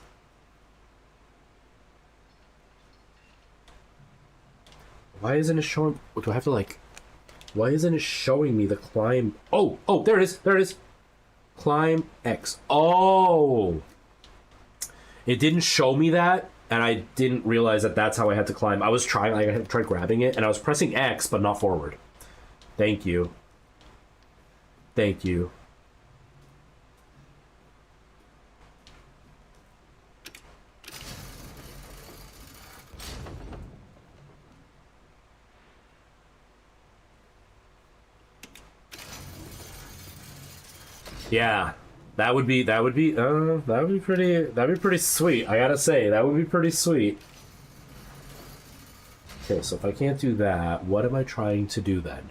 Why isn't it showing... Do I have to, like... Why isn't it showing me the climb... Oh, there it is. There it is. Climb X. Oh! It didn't show me that, and I didn't realize that that's how I had to climb. I was trying... I had to try grabbing it, and I was pressing X, but not forward. Thank you. Thank you. Yeah, that'd be pretty sweet. I gotta say, that would be pretty sweet. Okay, so if I can't do that, what am I trying to do then?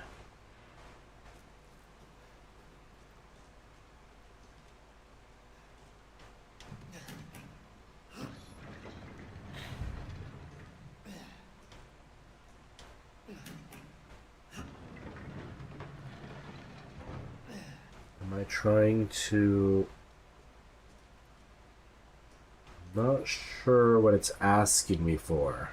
Am I trying to... I'm not sure what it's asking me for.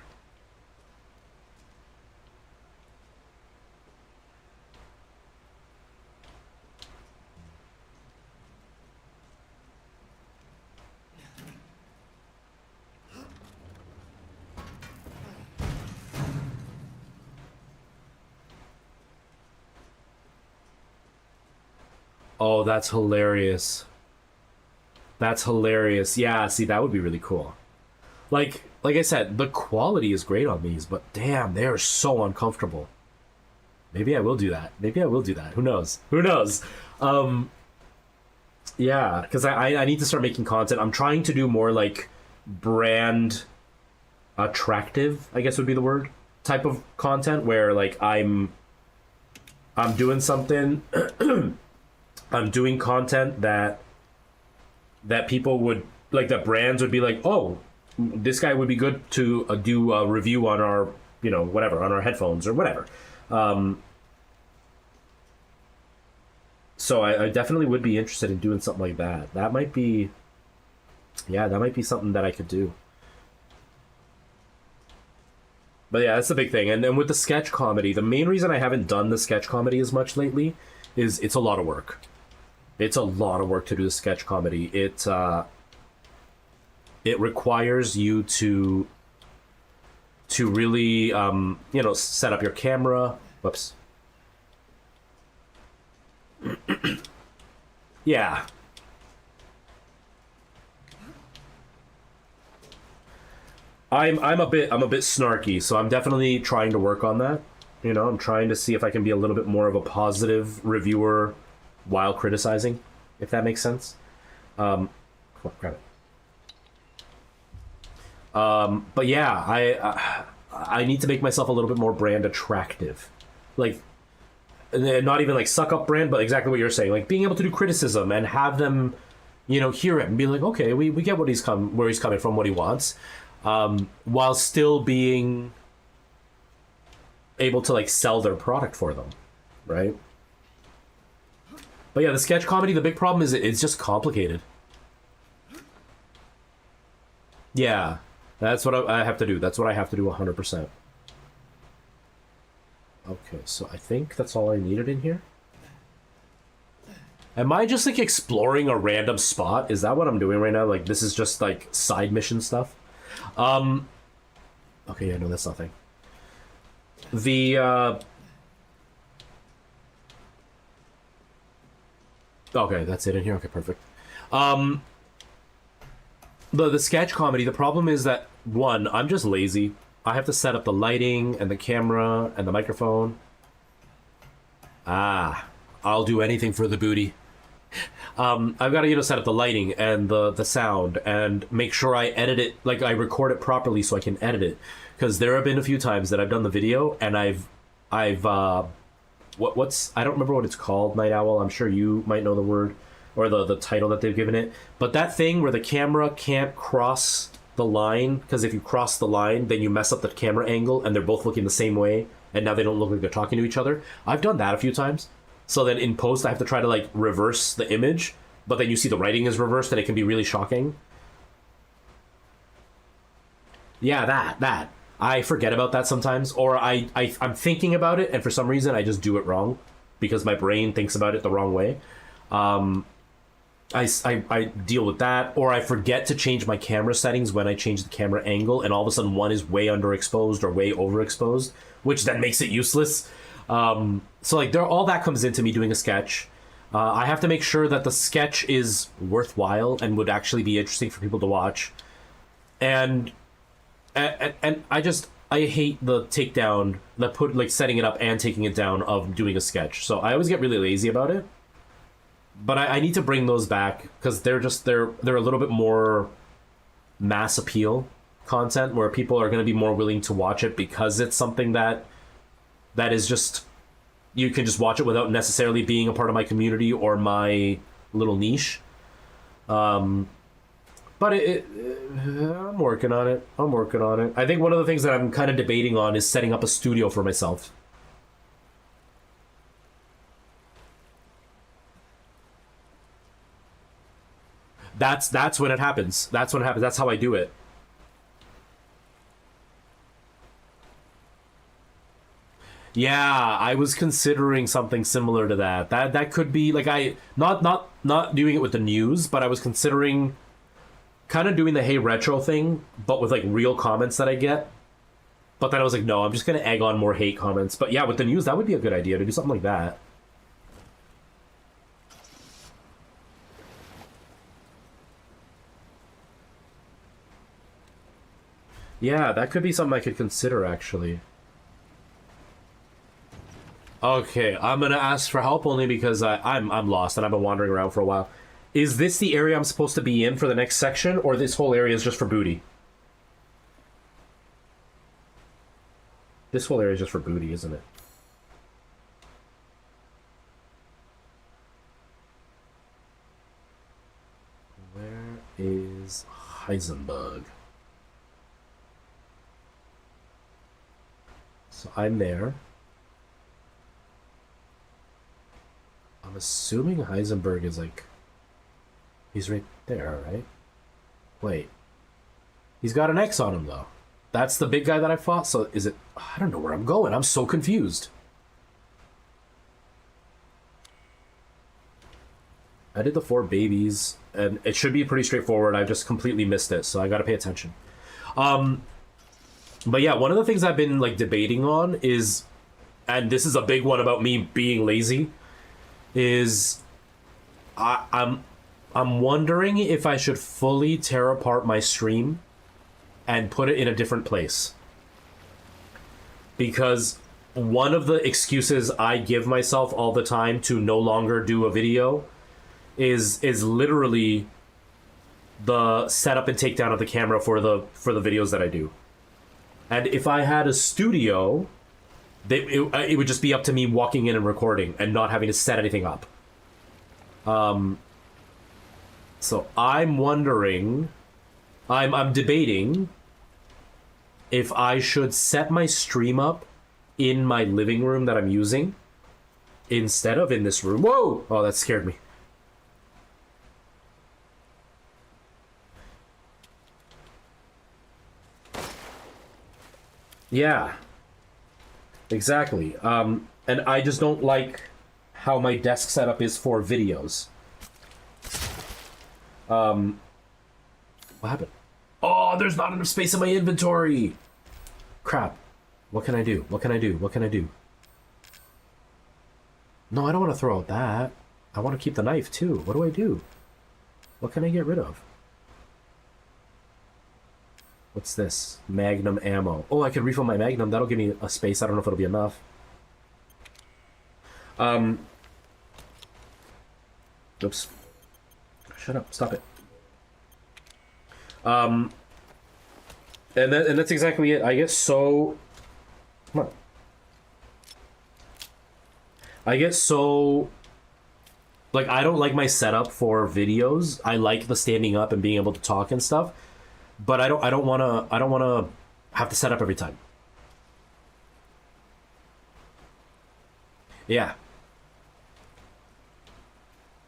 Oh, that's hilarious. That's hilarious. Yeah, see, that would be really cool. Like I said, the quality is great on these, but damn, they are so uncomfortable. Maybe I will do that. Maybe I will do that. Who knows? Who knows? Yeah, because I need to start making content. I'm trying to do more like brand attractive, I guess would be the word, type of content where like I'm doing something I'm doing content that people would like, that brands would be like, oh, this guy would be good to do a review on our, you know, whatever, on our headphones or whatever. So I definitely would be interested in doing something like that. That might be, yeah, that might be something that I could do. But yeah, that's the big thing. And then with the sketch comedy, the main reason I haven't done the sketch comedy as much lately is it's a lot of work. It's a lot of work to do the sketch comedy. It requires you to really, you know, set up your camera. Whoops. Yeah. I'm a bit snarky, so I'm definitely trying to work on that. You know, I'm trying to see if I can be a little bit more of a positive reviewer while criticizing, if that makes sense. Come on, grab it. But yeah, I need to make myself a little bit more brand attractive, like, not even like suck up brand, but exactly what you're saying, like being able to do criticism and have them, you know, hear it and be like, okay, we get where he's coming from, what he wants, while still being able to like sell their product for them, right? But yeah, the sketch comedy, the big problem is it's just complicated. Yeah, that's what I have to do. That's what I have to do 100%. Okay, so I think that's all I needed in here. Am I just like exploring a random spot? Is that what I'm doing right now? Like this is just like side mission stuff? Okay, yeah, no, that's nothing. Okay, that's it in here. Okay, perfect. The sketch comedy, the problem is that, one, I'm just lazy. I have to set up the lighting and the camera and the microphone. I'll do anything for the booty. I've got to, you know, set up the lighting and the sound and make sure I edit it, like I record it properly so I can edit it. Because there have been a few times that I've done the video and I've what's I don't remember what it's called, Night Owl. I'm sure you might know the word or the title that they've given it. But that thing where the camera can't cross the line, because if you cross the line, then you mess up the camera angle and they're both looking the same way, and now they don't look like they're talking to each other. I've done that a few times. So then in post, I have to try to like reverse the image, but then you see the writing is reversed and it can be really shocking. Yeah, that. I forget about that sometimes, or I'm thinking about it, and for some reason I just do it wrong because my brain thinks about it the wrong way. I deal with that, or I forget to change my camera settings when I change the camera angle, and all of a sudden one is way underexposed or way overexposed, which then makes it useless. So like all that comes into me doing a sketch. I have to make sure that the sketch is worthwhile and would actually be interesting for people to watch. And I hate the takedown, setting it up and taking it down of doing a sketch. So I always get really lazy about it. But I need to bring those back because they're a little bit more mass appeal content where people are going to be more willing to watch it because it's something that is just, you can just watch it without necessarily being a part of my community or my little niche. But I'm working on it. I think one of the things that I'm kind of debating on is setting up a studio for myself. That's when it happens. That's when it happens. That's how I do it. Yeah, I was considering something similar to that. That could be like not doing it with the news, but I was considering kind of doing the Hey Retro thing, but with like real comments that I get. But then I was like, no, I'm just gonna egg on more hate comments. But yeah, with the news, that would be a good idea to do something like that. Yeah, that could be something I could consider, actually. Okay, I'm gonna ask for help only because I'm lost and I've been wandering around for a while. Is this the area I'm supposed to be in for the next section, or this whole area is just for booty? This whole area is just for booty, isn't it? Where is Heisenberg? So I'm there. I'm assuming Heisenberg is like... He's right there, right? Wait. He's got an X on him, though. That's the big guy that I fought? So is it... I don't know where I'm going. I'm so confused. I did the 4 babies, and it should be pretty straightforward. I just completely missed it, so I gotta pay attention. But yeah, one of the things I've been like debating on is, and this is a big one about me being lazy, is I'm wondering if I should fully tear apart my stream and put it in a different place. Because one of the excuses I give myself all the time to no longer do a video is literally the setup and takedown of the camera for the videos that I do. And if I had a studio, it would just be up to me walking in and recording and not having to set anything up. So I'm wondering, I'm debating if I should set my stream up in my living room that I'm using instead of in this room. Whoa! Oh, that scared me. Yeah, exactly. And I just don't like how my desk setup is for videos. What happened? Oh, there's not enough space in my inventory. Crap. What can I do? What can I do? What can I do? No, I don't want to throw out that. I want to keep the knife too. What do I do? What can I get rid of? What's this? Magnum ammo. Oh, I can refill my Magnum. That'll give me a space. I don't know if it'll be enough. Oops. Shut up. Stop it. And that's exactly it. I get so... Come on. I get so... I don't like my setup for videos. I like the standing up and being able to talk and stuff. but I don't wanna have to set up every time. Yeah.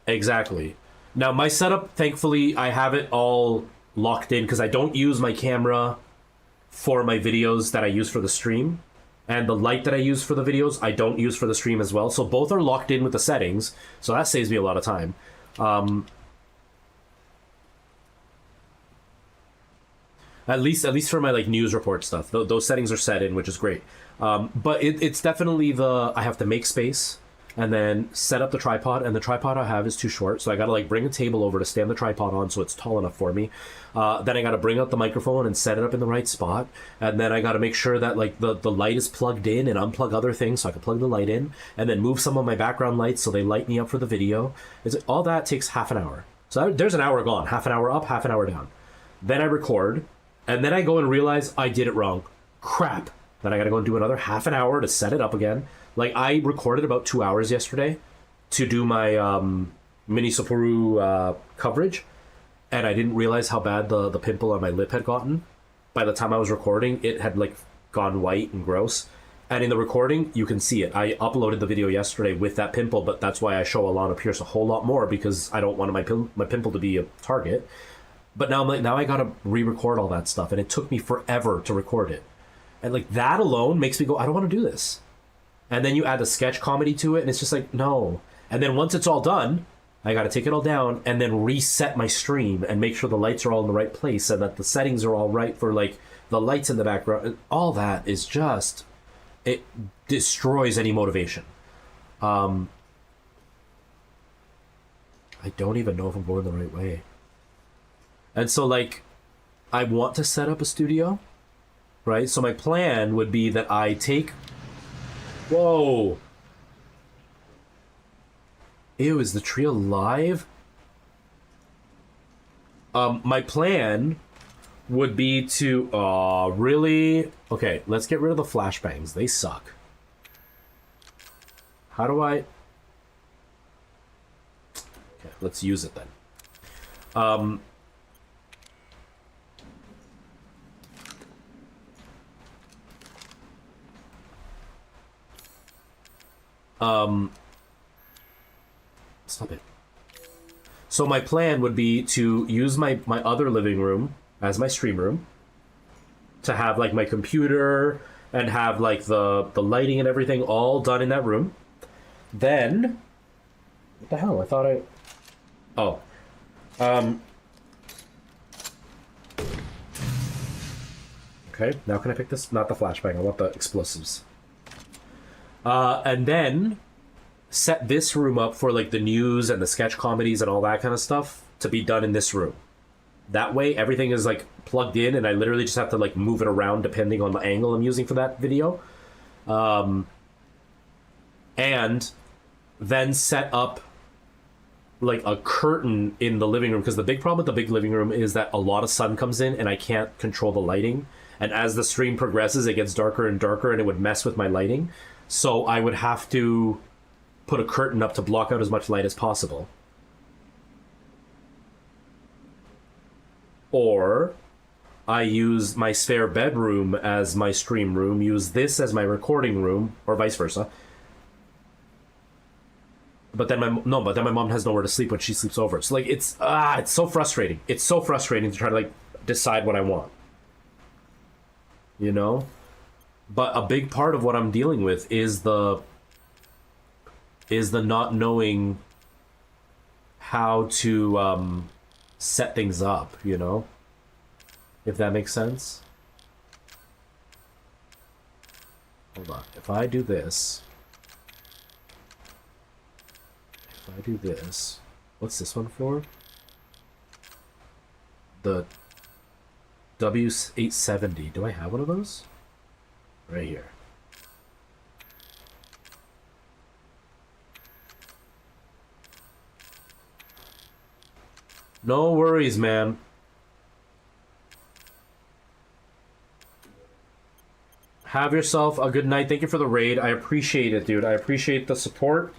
Exactly. Now my setup, thankfully, I have it all locked in because I don't use my camera for my videos that I use for the stream. And the light that I use for the videos, I don't use for the stream as well. So both are locked in with the settings. So that saves me a lot of time. At least for my like news report stuff, those settings are set in, which is great. But it's definitely I have to make space and then set up the tripod, and the tripod I have is too short, so I gotta like bring a table over to stand the tripod on so it's tall enough for me. Then I gotta bring out the microphone and set it up in the right spot, and then I gotta make sure that like the light is plugged in and unplug other things so I can plug the light in, and then move some of my background lights so they light me up for the video. All that takes half an hour. So there's an hour gone, half an hour up, half an hour down. Then I record, and then I go and realize I did it wrong. Crap. Then I gotta go and do another half an hour to set it up again. Like, I recorded about 2 hours yesterday to do my mini Sapporo coverage, and I didn't realize how bad the pimple on my lip had gotten. By the time I was recording, it had like gone white and gross. And in the recording, you can see it. I uploaded the video yesterday with that pimple, but that's why I show Alana Pierce a whole lot more, because I don't want my pimple to be a target. But now I gotta re-record all that stuff, and it took me forever to record it. And like that alone makes me go, I don't want to do this. And then you add the sketch comedy to it, and it's just like, no. And then once it's all done, I got to take it all down and then reset my stream and make sure the lights are all in the right place and that the settings are all right for like the lights in the background. All that is just, it destroys any motivation. I don't even know if I'm going the right way. And so like, I want to set up a studio, right? So my plan would be that I take... Whoa. Ew, is the tree alive? My plan would be to... really? Okay, let's get rid of the flashbangs. They suck. How do I... Okay, let's use it then. Stop it. So my plan would be to use my other living room as my stream room, to have like my computer and have like the lighting and everything all done in that room. Then, what the hell? I thought I... Oh. Okay, now can I pick this? Not the flashbang, I want the explosives. And then set this room up for like the news and the sketch comedies and all that kind of stuff to be done in this room. That way everything is like plugged in and I literally just have to like move it around depending on the angle I'm using for that video. And then set up like a curtain in the living room, because the big problem with the big living room is that a lot of sun comes in and I can't control the lighting. And as the stream progresses, it gets darker and darker and it would mess with my lighting. So I would have to put a curtain up to block out as much light as possible. Or I use my spare bedroom as my stream room, use this as my recording room, or vice versa. But then my mom has nowhere to sleep when she sleeps over. So like it's so frustrating. It's so frustrating to try to like decide what I want. You know? But a big part of what I'm dealing with is the not knowing how to set things up, you know? If that makes sense. Hold on. If I do this, what's this one for? The W870. Do I have one of those? Right here. No worries, man. Have yourself a good night. Thank you for the raid. I appreciate it, dude. I appreciate the support.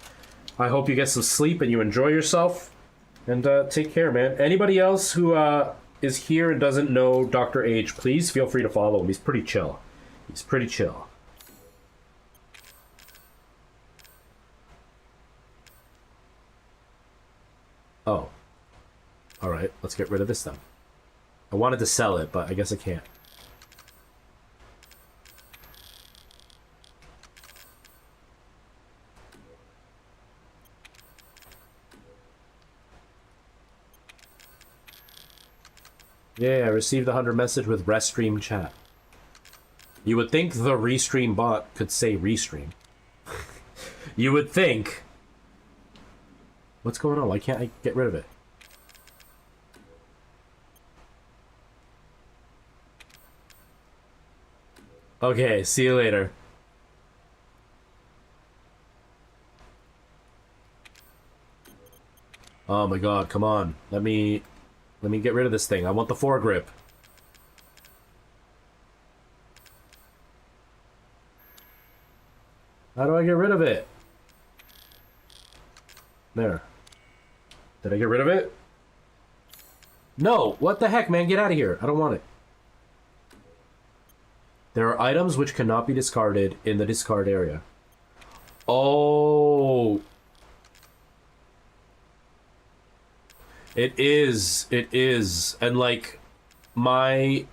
I hope you get some sleep and you enjoy yourself. And take care, man. Anybody else who is here and doesn't know Dr. H, please feel free to follow him. He's pretty chill. He's pretty chill. Oh. Alright, let's get rid of this then. I wanted to sell it, but I guess I can't. Yeah, I received a 100 message with Restream chat. You would think the Restream bot could say Restream. You would think. What's going on? Why can't I get rid of it? Okay, see you later. Oh my god, come on. Let me get rid of this thing. I want the foregrip. How do I get rid of it? There. Did I get rid of it? No! What the heck, man? Get out of here. I don't want it. There are items which cannot be discarded in the discard area. Oh! It is. It is. And, like, my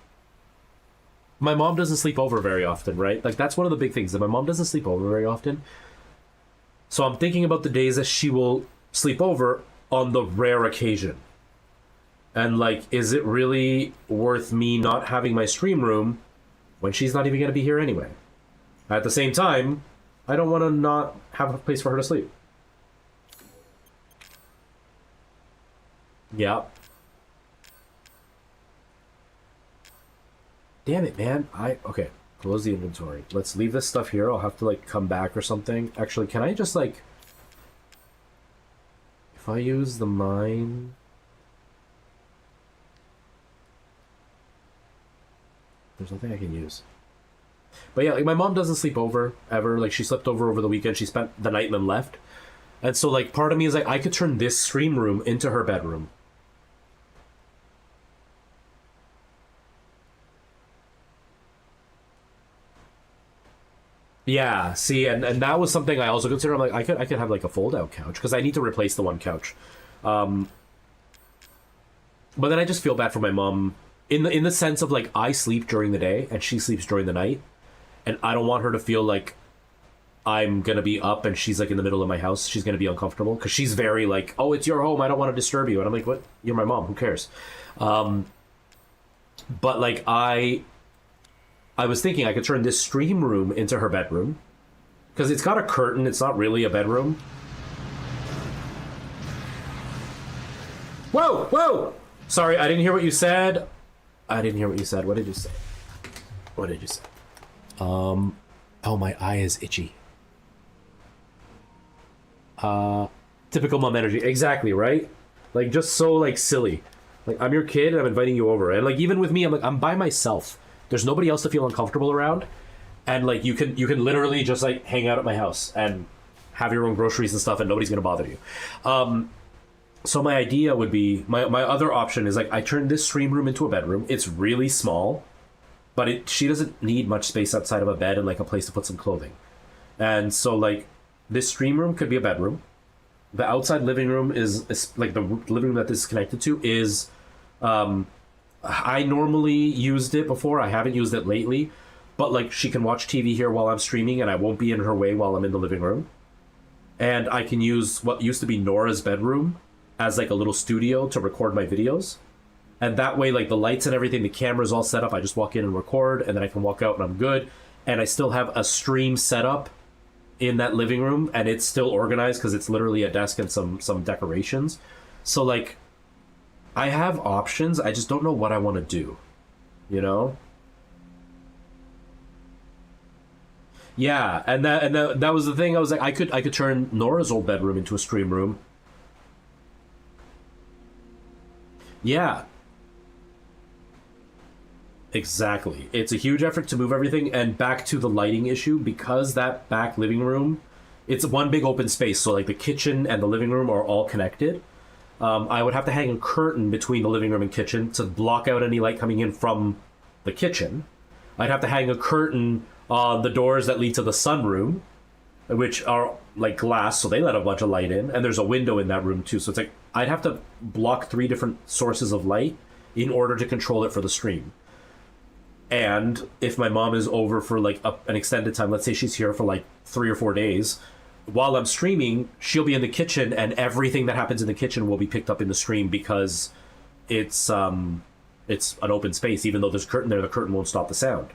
mom doesn't sleep over very often, right? Like, that's one of the big things, that my mom doesn't sleep over very often. So I'm thinking about the days that she will sleep over on the rare occasion. And, like, is it really worth me not having my stream room when she's not even going to be here anyway? At the same time, I don't want to not have a place for her to sleep. Yeah. Damn it, man. Okay, close the inventory. Let's leave this stuff here. I'll have to, like, come back or something. Actually, can I just, like... If I use the mine... There's nothing I can use. But yeah, like, my mom doesn't sleep over, ever. Like, she slept over the weekend. She spent the night and then left. And so, like, part of me is like, I could turn this stream room into her bedroom. Yeah, see, and that was something I also considered. I'm like, I could have, like, a fold-out couch, because I need to replace the one couch. But then I just feel bad for my mom, in the sense of, like, I sleep during the day, and she sleeps during the night, and I don't want her to feel like I'm gonna be up and she's, like, in the middle of my house. She's gonna be uncomfortable, because she's very, like, oh, it's your home, I don't want to disturb you. And I'm like, what? You're my mom, who cares? But, like, I was thinking I could turn this stream room into her bedroom, because it's got a curtain. It's not really a bedroom. Whoa! Whoa! Sorry, I didn't hear what you said. I didn't hear what you said. What did you say? What did you say? Oh, my eye is itchy. Typical mom energy. Exactly, right? Like, just so, like, silly. Like, I'm your kid and I'm inviting you over. And, like, even with me, I'm by myself. There's nobody else to feel uncomfortable around, and, like, you can literally just, like, hang out at my house and have your own groceries and stuff, and nobody's gonna bother you. So my idea would be, my other option is, like, I turn this stream room into a bedroom. It's really small, but she doesn't need much space outside of a bed and, like, a place to put some clothing. And so, like, this stream room could be a bedroom. The outside living room is like, the living room that this is connected to is. I normally used it before. I haven't used it lately, but, like, she can watch TV here while I'm streaming, and I won't be in her way while I'm in the living room. And I can use what used to be Nora's bedroom as, like, a little studio to record my videos. And that way, like, the lights and everything, the camera's all set up. I just walk in and record, and then I can walk out and I'm good. And I still have a stream set up in that living room, and it's still organized because it's literally a desk and some decorations. So, like, I have options. I just don't know what I want to do, you know? Yeah, and that was the thing. I was like, I could turn Nora's old bedroom into a stream room. Yeah. Exactly. It's a huge effort to move everything, and back to the lighting issue, because that back living room, it's one big open space, so, like, the kitchen and the living room are all connected. I would have to hang a curtain between the living room and kitchen to block out any light coming in from the kitchen. I'd have to hang a curtain on the doors that lead to the sunroom, which are like glass, so they let a bunch of light in, and there's a window in that room too. So it's like I'd have to block 3 different sources of light in order to control it for the stream. And if my mom is over for like an extended time, let's say she's here for like 3 or 4 days, while I'm streaming, she'll be in the kitchen, and everything that happens in the kitchen will be picked up in the stream because it's an open space. Even though there's a curtain there, the curtain won't stop the sound.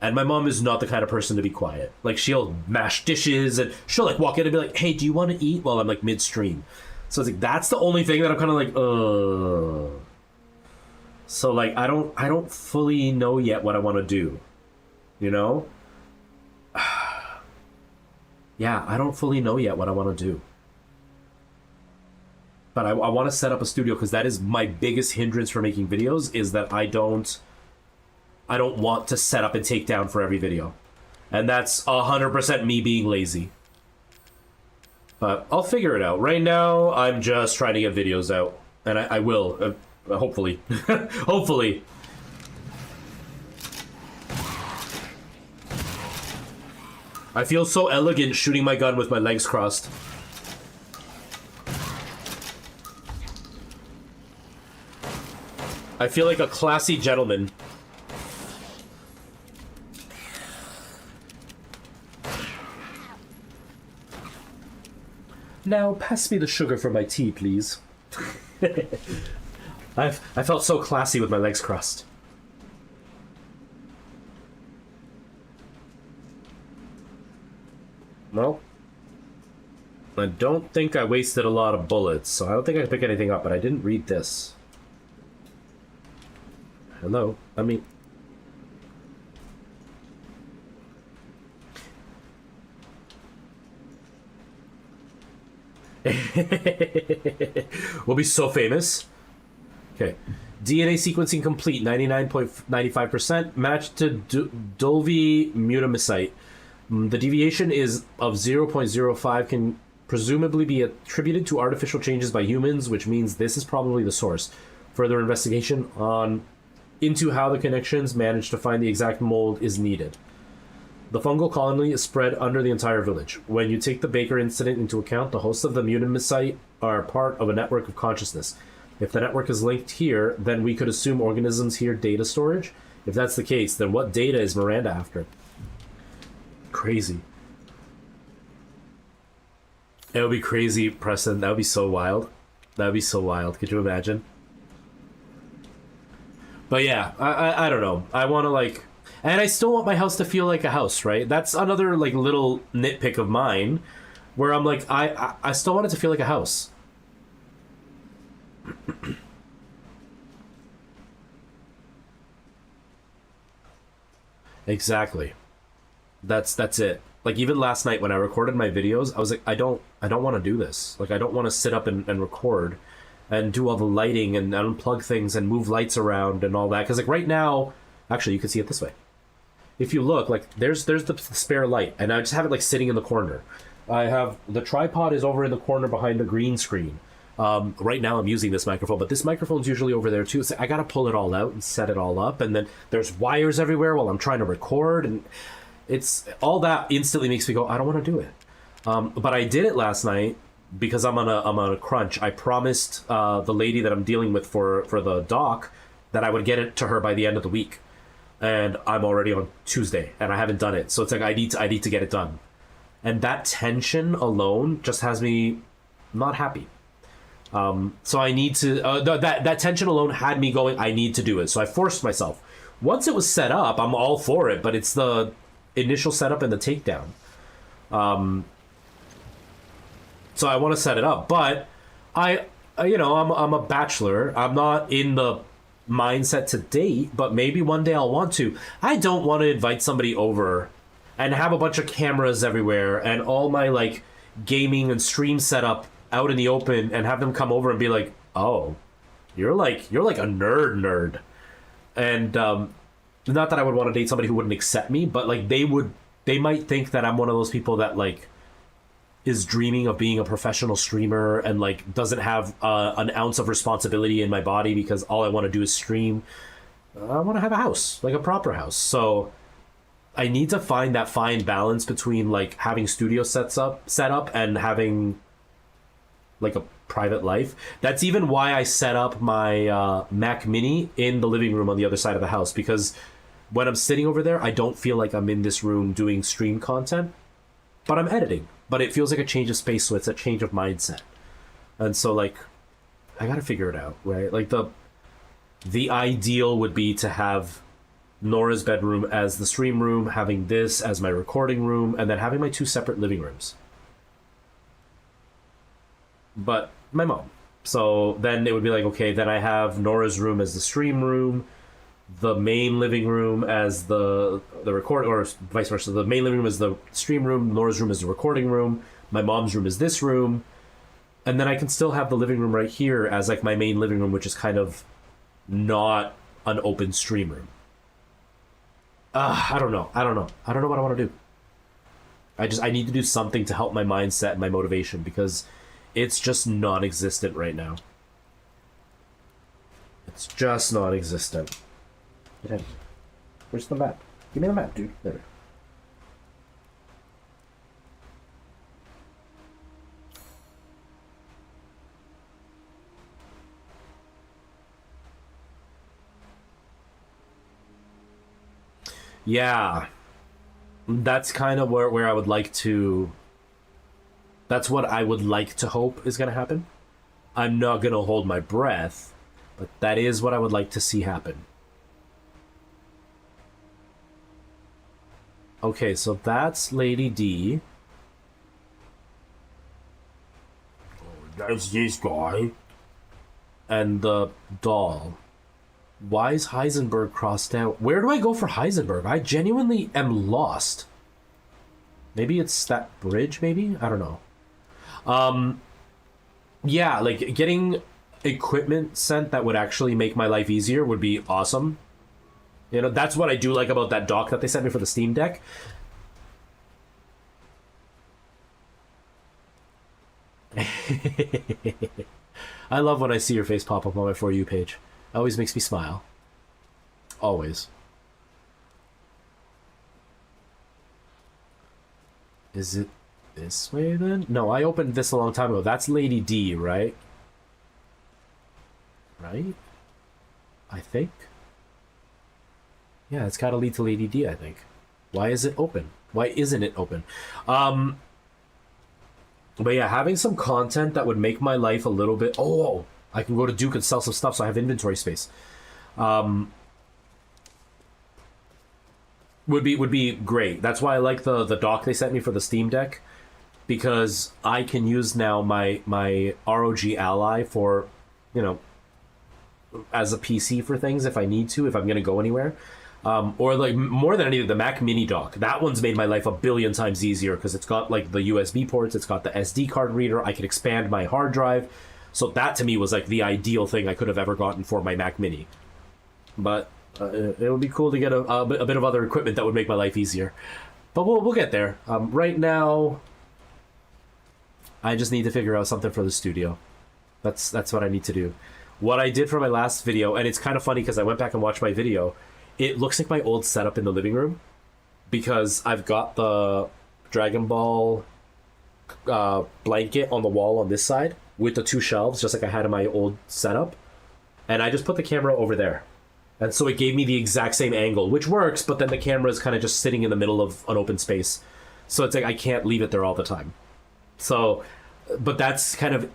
And my mom is not the kind of person to be quiet. Like, she'll mash dishes, and she'll like walk in and be like, "Hey, do you want to eat?" while I'm like midstream. So it's like that's the only thing that I'm kind of like, ugh. So like I don't fully know yet what I want to do, you know. Yeah, I don't fully know yet what I want to do. But I want to set up a studio because that is my biggest hindrance for making videos, is that I don't want to set up and take down for every video. And that's 100% me being lazy. But I'll figure it out. Right now, I'm just trying to get videos out. And I will, hopefully. Hopefully. I feel so elegant shooting my gun with my legs crossed. I feel like a classy gentleman. Now, pass me the sugar for my tea, please. I felt so classy with my legs crossed. Well, I don't think I wasted a lot of bullets, so I don't think I can pick anything up, but I didn't read this. Hello? I mean... We'll be so famous. Okay. DNA sequencing complete, 99.95%. Matched to Dulvi mutamicite. The deviation is of 0.05, can presumably be attributed to artificial changes by humans, which means this is probably the source. Further investigation into how the connections managed to find the exact mold is needed. The fungal colony is spread under the entire village. When you take the Baker incident into account, the hosts of the mutamicite are part of a network of consciousness. If the network is linked here, then we could assume organisms here data storage. If that's the case, then what data is Miranda after? Crazy. It would be crazy, Preston. That would be so wild. That would be so wild. Could you imagine? But yeah, I don't know. I want to like... And I still want my house to feel like a house, right? That's another like little nitpick of mine, where I'm like, I still want it to feel like a house. Exactly. That's it. Like even last night when I recorded my videos, I was like, I don't want to do this. Like I don't want to sit up and record and do all the lighting and unplug things and move lights around and all that. Because like right now, actually you can see it this way. If you look, like there's the spare light, and I just have it like sitting in the corner. I have the tripod is over in the corner behind the green screen. Right now I'm using this microphone, but this microphone's usually over there too. So I gotta pull it all out and set it all up, and then there's wires everywhere while I'm trying to record, and it's all that instantly makes me go, I don't want to do it. But I did it last night because I'm on a crunch. I promised the lady that I'm dealing with for the doc that I would get it to her by the end of the week. And I'm already on Tuesday, and I haven't done it. So it's like I need to get it done, and that tension alone just has me not happy. So I need to. That tension alone had me going. I need to do it. So I forced myself. Once it was set up, I'm all for it. But it's the initial setup and the takedown. So I want to set it up, but I'm a bachelor. I'm not in the mindset to date, but maybe one day I'll want to. I don't want to invite somebody over and have a bunch of cameras everywhere and all my like gaming and stream setup out in the open and have them come over and be like, oh, you're like a nerd. And not that I would want to date somebody who wouldn't accept me, but like they might think that I'm one of those people that like is dreaming of being a professional streamer and like doesn't have an ounce of responsibility in my body because all I want to do is stream. I want to have a house, like a proper house. So I need to find that fine balance between like having studio set up and having like a private life. That's even why I set up my Mac Mini in the living room on the other side of the house, because when I'm sitting over there, I don't feel like I'm in this room doing stream content, but I'm editing. But it feels like a change of space, so it's a change of mindset. And so like I gotta figure it out, right? Like the ideal would be to have Nora's bedroom as the stream room, having this as my recording room, and then having my 2 separate living rooms. But my mom. So then it would be like, okay, then I have Nora's room as the stream room, the main living room as the record, or vice versa. The main living room is the stream room, Nora's room is the recording room, my mom's room is this room, and then I can still have the living room right here as like my main living room, which is kind of not an open stream room. I don't know what I want to do. I need to do something to help my mindset and my motivation, because it's just non-existent right now. It's just non-existent. Get out of here. Where's the map? Give me the map, dude. There. Yeah. That's kind of where I would like to... That's what I would like to hope is going to happen. I'm not going to hold my breath, but that is what I would like to see happen. Okay, so that's Lady D. Oh, that's this guy. And the doll. Why is Heisenberg crossed out? Where do I go for Heisenberg? I genuinely am lost. Maybe it's that bridge, maybe? I don't know. Yeah, like getting equipment sent that would actually make my life easier would be awesome. You know, that's what I do like about that dock that they sent me for the Steam Deck. I love when I see your face pop up on my For You page. It always makes me smile. Always. Is it this way then? No, I opened this a long time ago. That's Lady D, right? Right? I think. Yeah, it's gotta lead to Lady D, I think. Why is it open? Why isn't it open? But yeah, having some content that would make my life a little bit... Oh, I can go to Duke and sell some stuff so I have inventory space. Would be great. That's why I like the dock they sent me for the Steam Deck, because I can use now my ROG Ally for, you know, as a PC for things if I need to, if I'm going to go anywhere. Or like more than anything, the Mac Mini dock. That one's made my life a billion times easier because it's got like the USB ports, it's got the SD card reader, I can expand my hard drive. So that to me was like the ideal thing I could have ever gotten for my Mac Mini. But it would be cool to get a bit of other equipment that would make my life easier. But we'll get there. Right now, I just need to figure out something for the studio. That's what I need to do. What I did for my last video, and it's kind of funny because I went back and watched my video, it looks like my old setup in the living room, because I've got the Dragon Ball blanket on the wall on this side with the 2 shelves, just like I had in my old setup, and I just put the camera over there. And so it gave me the exact same angle, which works, but then the camera is kind of just sitting in the middle of an open space. So it's like I can't leave it there all the time. So, but that's kind of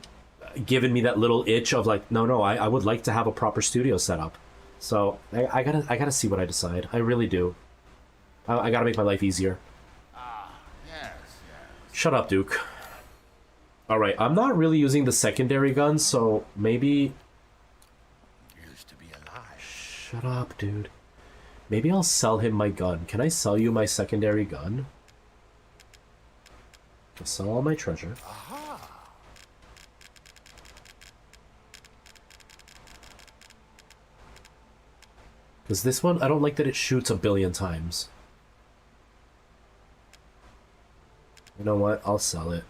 given me that little itch of like, no, I would like to have a proper studio setup. So I gotta see what I decide. I really do. I gotta make my life easier. Yes. Shut up, Duke. Alright, I'm not really using the secondary gun, so maybe... Used to be alive. Shut up, dude. Maybe I'll sell him my gun. Can I sell you my secondary gun? I'll sell all my treasure. Aha. Because this one, I don't like that it shoots a billion times. You know what? I'll sell it.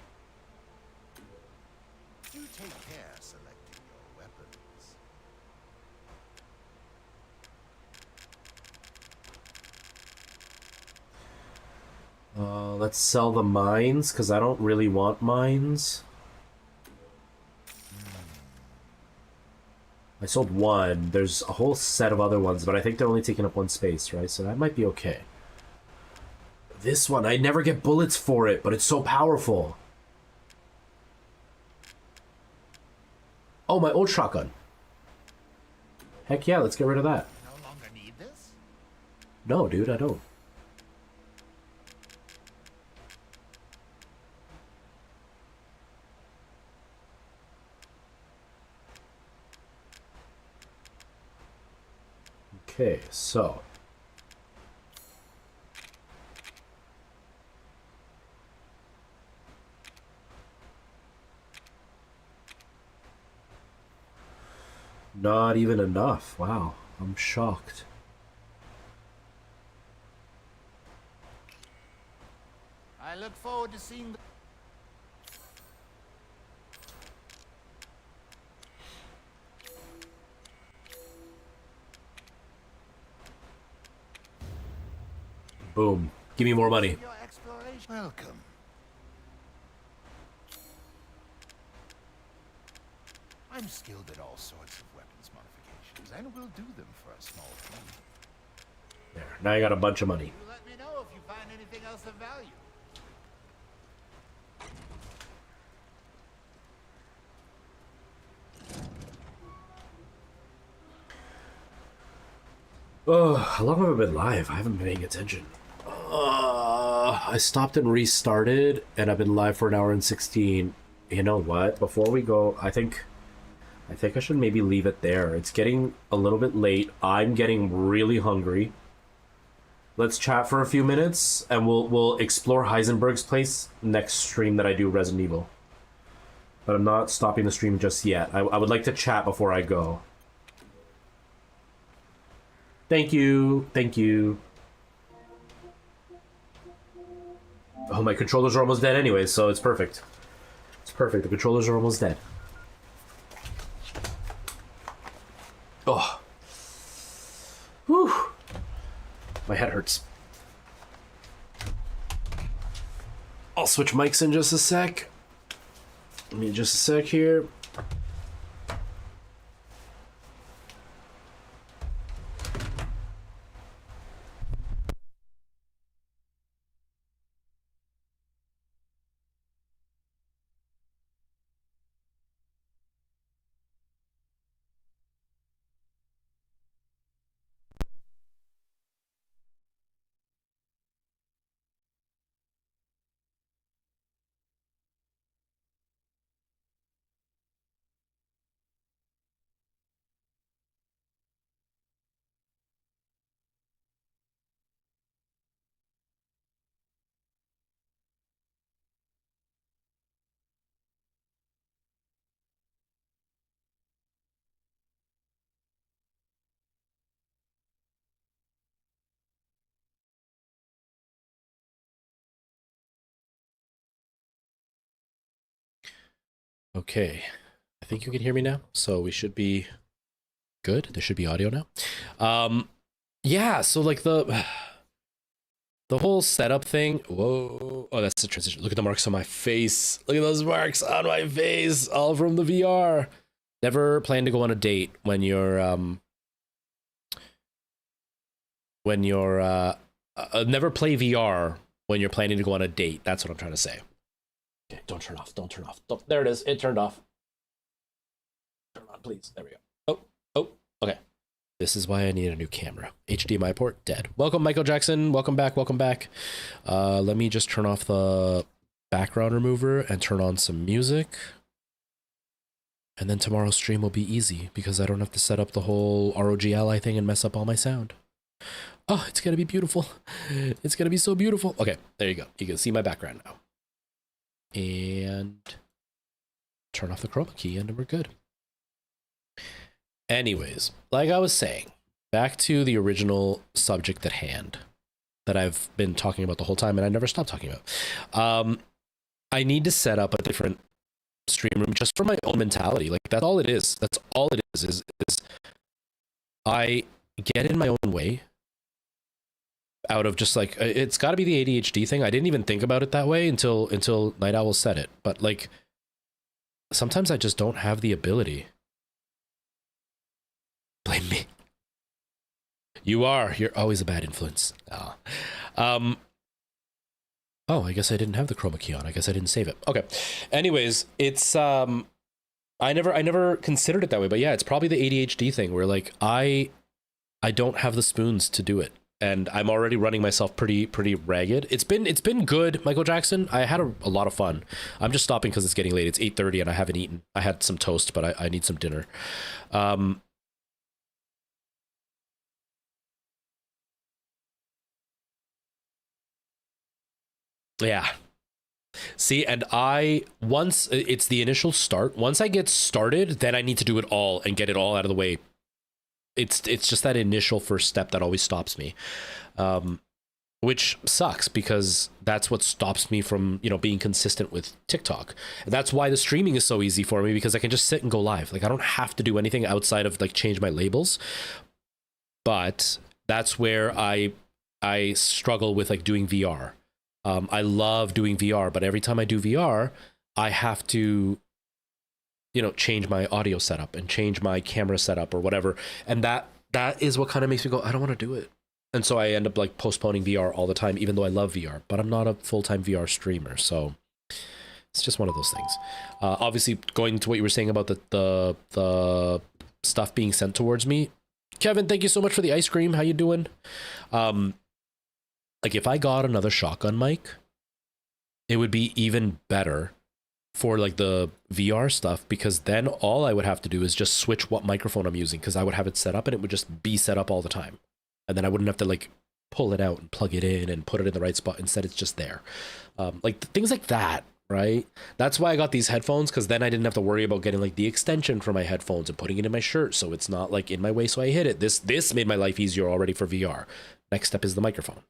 Let's sell the mines, because I don't really want mines. I sold one. There's a whole set of other ones, but I think they're only taking up one space, right? So that might be okay. This one, I never get bullets for it, but it's so powerful. Oh, my old shotgun. Heck yeah, let's get rid of that. No longer need this? No, dude, I don't. Okay, so. Not even enough. Wow, I'm shocked. I look forward to seeing the... Boom. Give me more money. your exploration. Welcome. I'm skilled at all sorts of weapons modifications, and will do them for a small fee. There. Now I got a bunch of money. You let me know if you find anything else of value. Oh, how long have I been live? I haven't been paying attention. I stopped and restarted, and I've been live for an hour and 16. You know what? Before we go, I think I should maybe leave it there. It's getting a little bit late. I'm getting really hungry. Let's chat for a few minutes, and we'll explore Heisenberg's place next stream that I do Resident Evil. But I'm not stopping the stream just yet. I would like to chat before I go. Thank you. Thank you. Oh, my controllers are almost dead anyway, so it's perfect. It's perfect. The controllers are almost dead. Oh. Whew. My head hurts. I'll switch mics in just a sec. Give me just a sec here. Okay, I think you can hear me now, so we should be good. There should be audio now. Yeah, so like the whole setup thing. Whoa, oh, that's the transition. Look at the marks on my face. Look at those marks on my face, all from the VR. Never plan to go on a date when you're never play VR when you're planning to go on a date. That's what I'm trying to say. Okay, don't turn off. Don't turn off. Don't, there it is. It turned off. Turn on, please. There we go. Oh, okay. This is why I need a new camera. HDMI port dead. Welcome, Michael Jackson. Welcome back. Welcome back. Let me just turn off the background remover and turn on some music. And then tomorrow's stream will be easy because I don't have to set up the whole ROG Ally thing and mess up all my sound. Oh, it's going to be beautiful. It's going to be so beautiful. Okay, there you go. You can see my background now. And turn off the chroma key and we're good. Anyways, like I was saying, back to the original subject at hand that I've been talking about the whole time and I never stopped talking about. I need to set up a different stream room just for my own mentality. Like that's all it is. That's all it is I get in my own way out of just like, it's got to be the ADHD thing. I didn't even think about it that way until Night Owl said it. But like, sometimes I just don't have the ability. Blame me. You're always a bad influence. Oh. Oh, I guess I didn't have the chroma key on. I guess I didn't save it. Okay. Anyways, it's I never considered it that way, but yeah, it's probably the ADHD thing where like I don't have the spoons to do it. And I'm already running myself pretty ragged. It's been good, Michael Jackson. I had a lot of fun. I'm just stopping because it's getting late. It's 8:30 and I haven't eaten. I had some toast, but I need some dinner. Yeah. See, and once it's the initial start, once I get started, then I need to do it all and get it all out of the way. It's just that initial first step that always stops me. Which sucks because that's what stops me from, being consistent with TikTok. And that's why the streaming is so easy for me, because I can just sit and go live. Like I don't have to do anything outside of like change my labels. But that's where I struggle with like doing VR. I love doing VR, but every time I do VR, I have to, change my audio setup and change my camera setup or whatever. And that is what kind of makes me go, I don't want to do it. And so I end up like postponing VR all the time, even though I love VR, but I'm not a full-time VR streamer. So it's just one of those things. Obviously, going to what you were saying about the stuff being sent towards me. Kevin, thank you so much for the ice cream. How you doing? Like if I got another shotgun mic, it would be even better for like the VR stuff, because then all I would have to do is just switch what microphone I'm using, because I would have it set up and it would just be set up all the time. And then I wouldn't have to like pull it out and plug it in and put it in the right spot. Instead, it's just there. Like things like that, right? That's why I got these headphones, because then I didn't have to worry about getting like the extension for my headphones and putting it in my shirt so it's not like in my way so I hit it. This made my life easier already for VR. Next step is the microphone.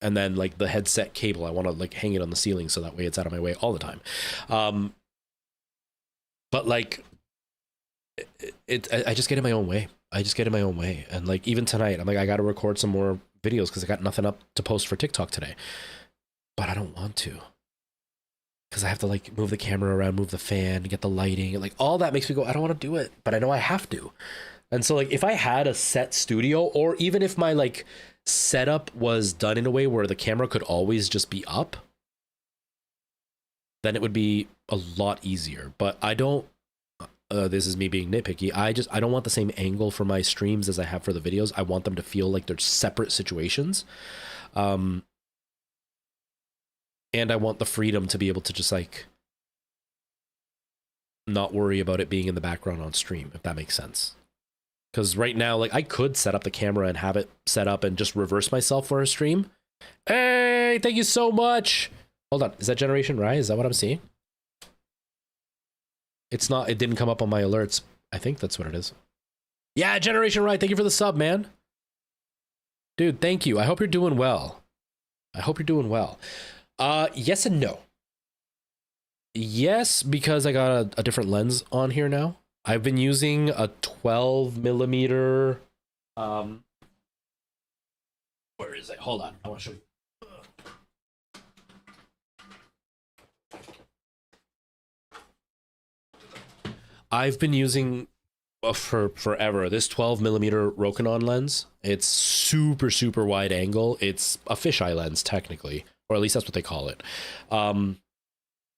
And then like the headset cable, I want to like hang it on the ceiling so that way it's out of my way all the time. But like I just get in my own way. I just get in my own way. And like even tonight, I'm like, I got to record some more videos because I got nothing up to post for TikTok today. But I don't want to, because I have to like move the camera around, move the fan, get the lighting, and like all that makes me go, I don't want to do it, but I know I have to. And so like if I had a set studio, or even if my like setup was done in a way where the camera could always just be up, then it would be a lot easier. But I don't, this is me being nitpicky, I don't want the same angle for my streams as I have for the videos. I want them to feel like they're separate situations. And I want the freedom to be able to just like not worry about it being in the background on stream, if that makes sense. Because right now, like I could set up the camera and have it set up and just reverse myself for a stream. Hey, thank you so much. Hold on, is that Generation Rye? Is that what I'm seeing? It's not, it didn't come up on my alerts. I think that's what it is. Yeah, Generation Rye, thank you for the sub, man. Dude, thank you. I hope you're doing well. I hope you're doing well. Yes and no. Yes, because I got a different lens on here now. I've been using a 12 millimeter. Where is it? Hold on. I want to show you. I've been using for forever this 12 millimeter Rokinon lens. It's super wide angle. It's a fisheye lens technically, or at least that's what they call it. And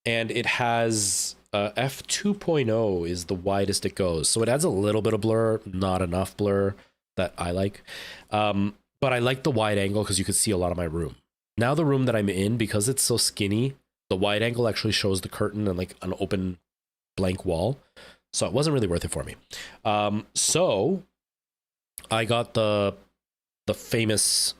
it has f2.0 is the widest it goes, so it adds a little bit of blur, not enough blur that I like. But I like the wide angle because you can see a lot of my room. Now the room that I'm in, because it's so skinny, the wide angle actually shows the curtain and like an open blank wall. So it wasn't really worth it for me. So I got the famous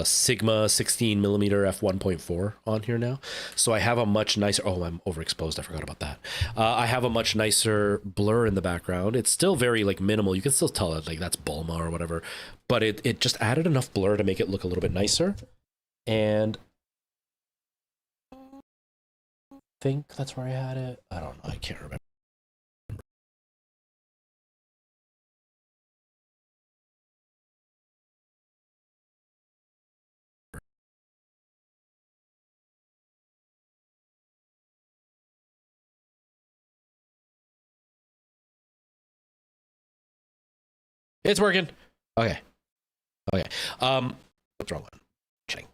Sigma 16 millimeter f1.4 on here now. So I have a much nicer, oh, I'm overexposed. I forgot about that. I have a much nicer blur in the background. It's still very like minimal. You can still tell that like that's Bulma or whatever, but it just added enough blur to make it look a little bit nicer. And I think that's where I had it. I don't know. I can't remember. It's working. Okay. Okay. What's wrong one? Checking.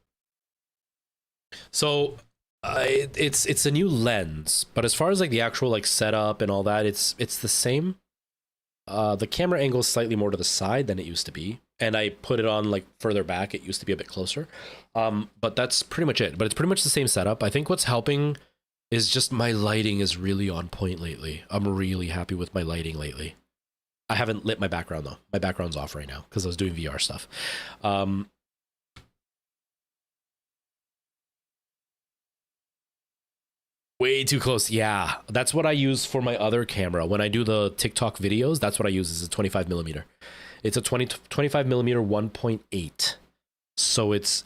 So it's a new lens, but as far as like the actual like setup and all that, it's the same. The camera angle is slightly more to the side than it used to be, and I put it on like further back. It used to be a bit closer, but that's pretty much it. But it's pretty much the same setup. I think what's helping is just my lighting is really on point lately. I'm really happy with my lighting lately. I haven't lit my background though. My background's off right now because I was doing VR stuff. Way too close. Yeah, that's what I use for my other camera. When I do the TikTok videos, that's what I use is a 25 millimeter. It's a 25 millimeter 1.8. So it's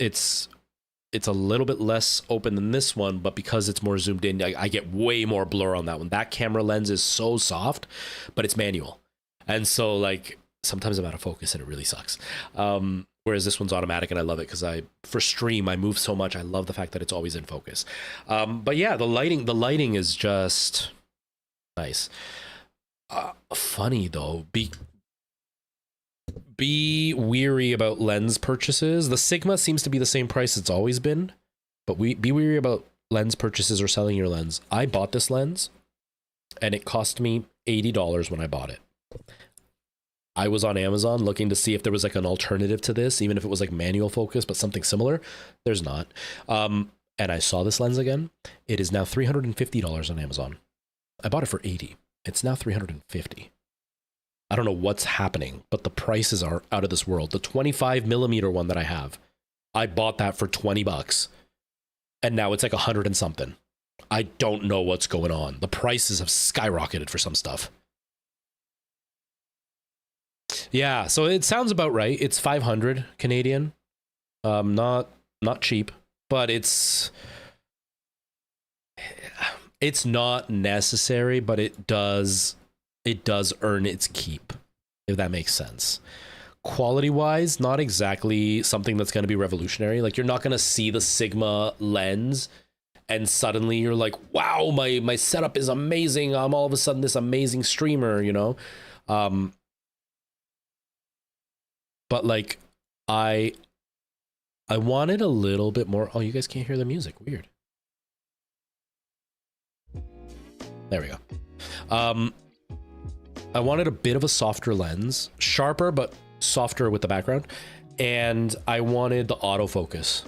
a little bit less open than this one, but because it's more zoomed in, I get way more blur on that one. That camera lens is so soft, but it's manual. And so like sometimes I'm out of focus and it really sucks. Whereas this one's automatic and I love it because for stream, I move so much. I love the fact that it's always in focus. But yeah, the lighting is just nice. Funny though, be weary about lens purchases. The Sigma seems to be the same price it's always been, but be weary about lens purchases or selling your lens. I bought this lens and it cost me $80 when I bought it. I was on Amazon looking to see if there was like an alternative to this, even if it was like manual focus, but something similar. There's not. And I saw this lens again. It is now $350 on Amazon. I bought it for $80. It's now $350. I don't know what's happening, but the prices are out of this world. The 25 millimeter one that I have, I bought that for $20 and now it's like 100 and something. I don't know what's going on. The prices have skyrocketed for some stuff. Yeah, so it sounds about right. It's 500 Canadian. Not cheap, but it's not necessary, but it does earn its keep, if that makes sense. Quality wise, not exactly something that's going to be revolutionary. Like you're not going to see the Sigma lens and suddenly you're like, wow, my setup is amazing. I'm all of a sudden this amazing streamer, you know? But like I wanted a little bit more. Oh, you guys can't hear the music. Weird. There we go. I wanted a bit of a softer lens, sharper but softer with the background, and I wanted the autofocus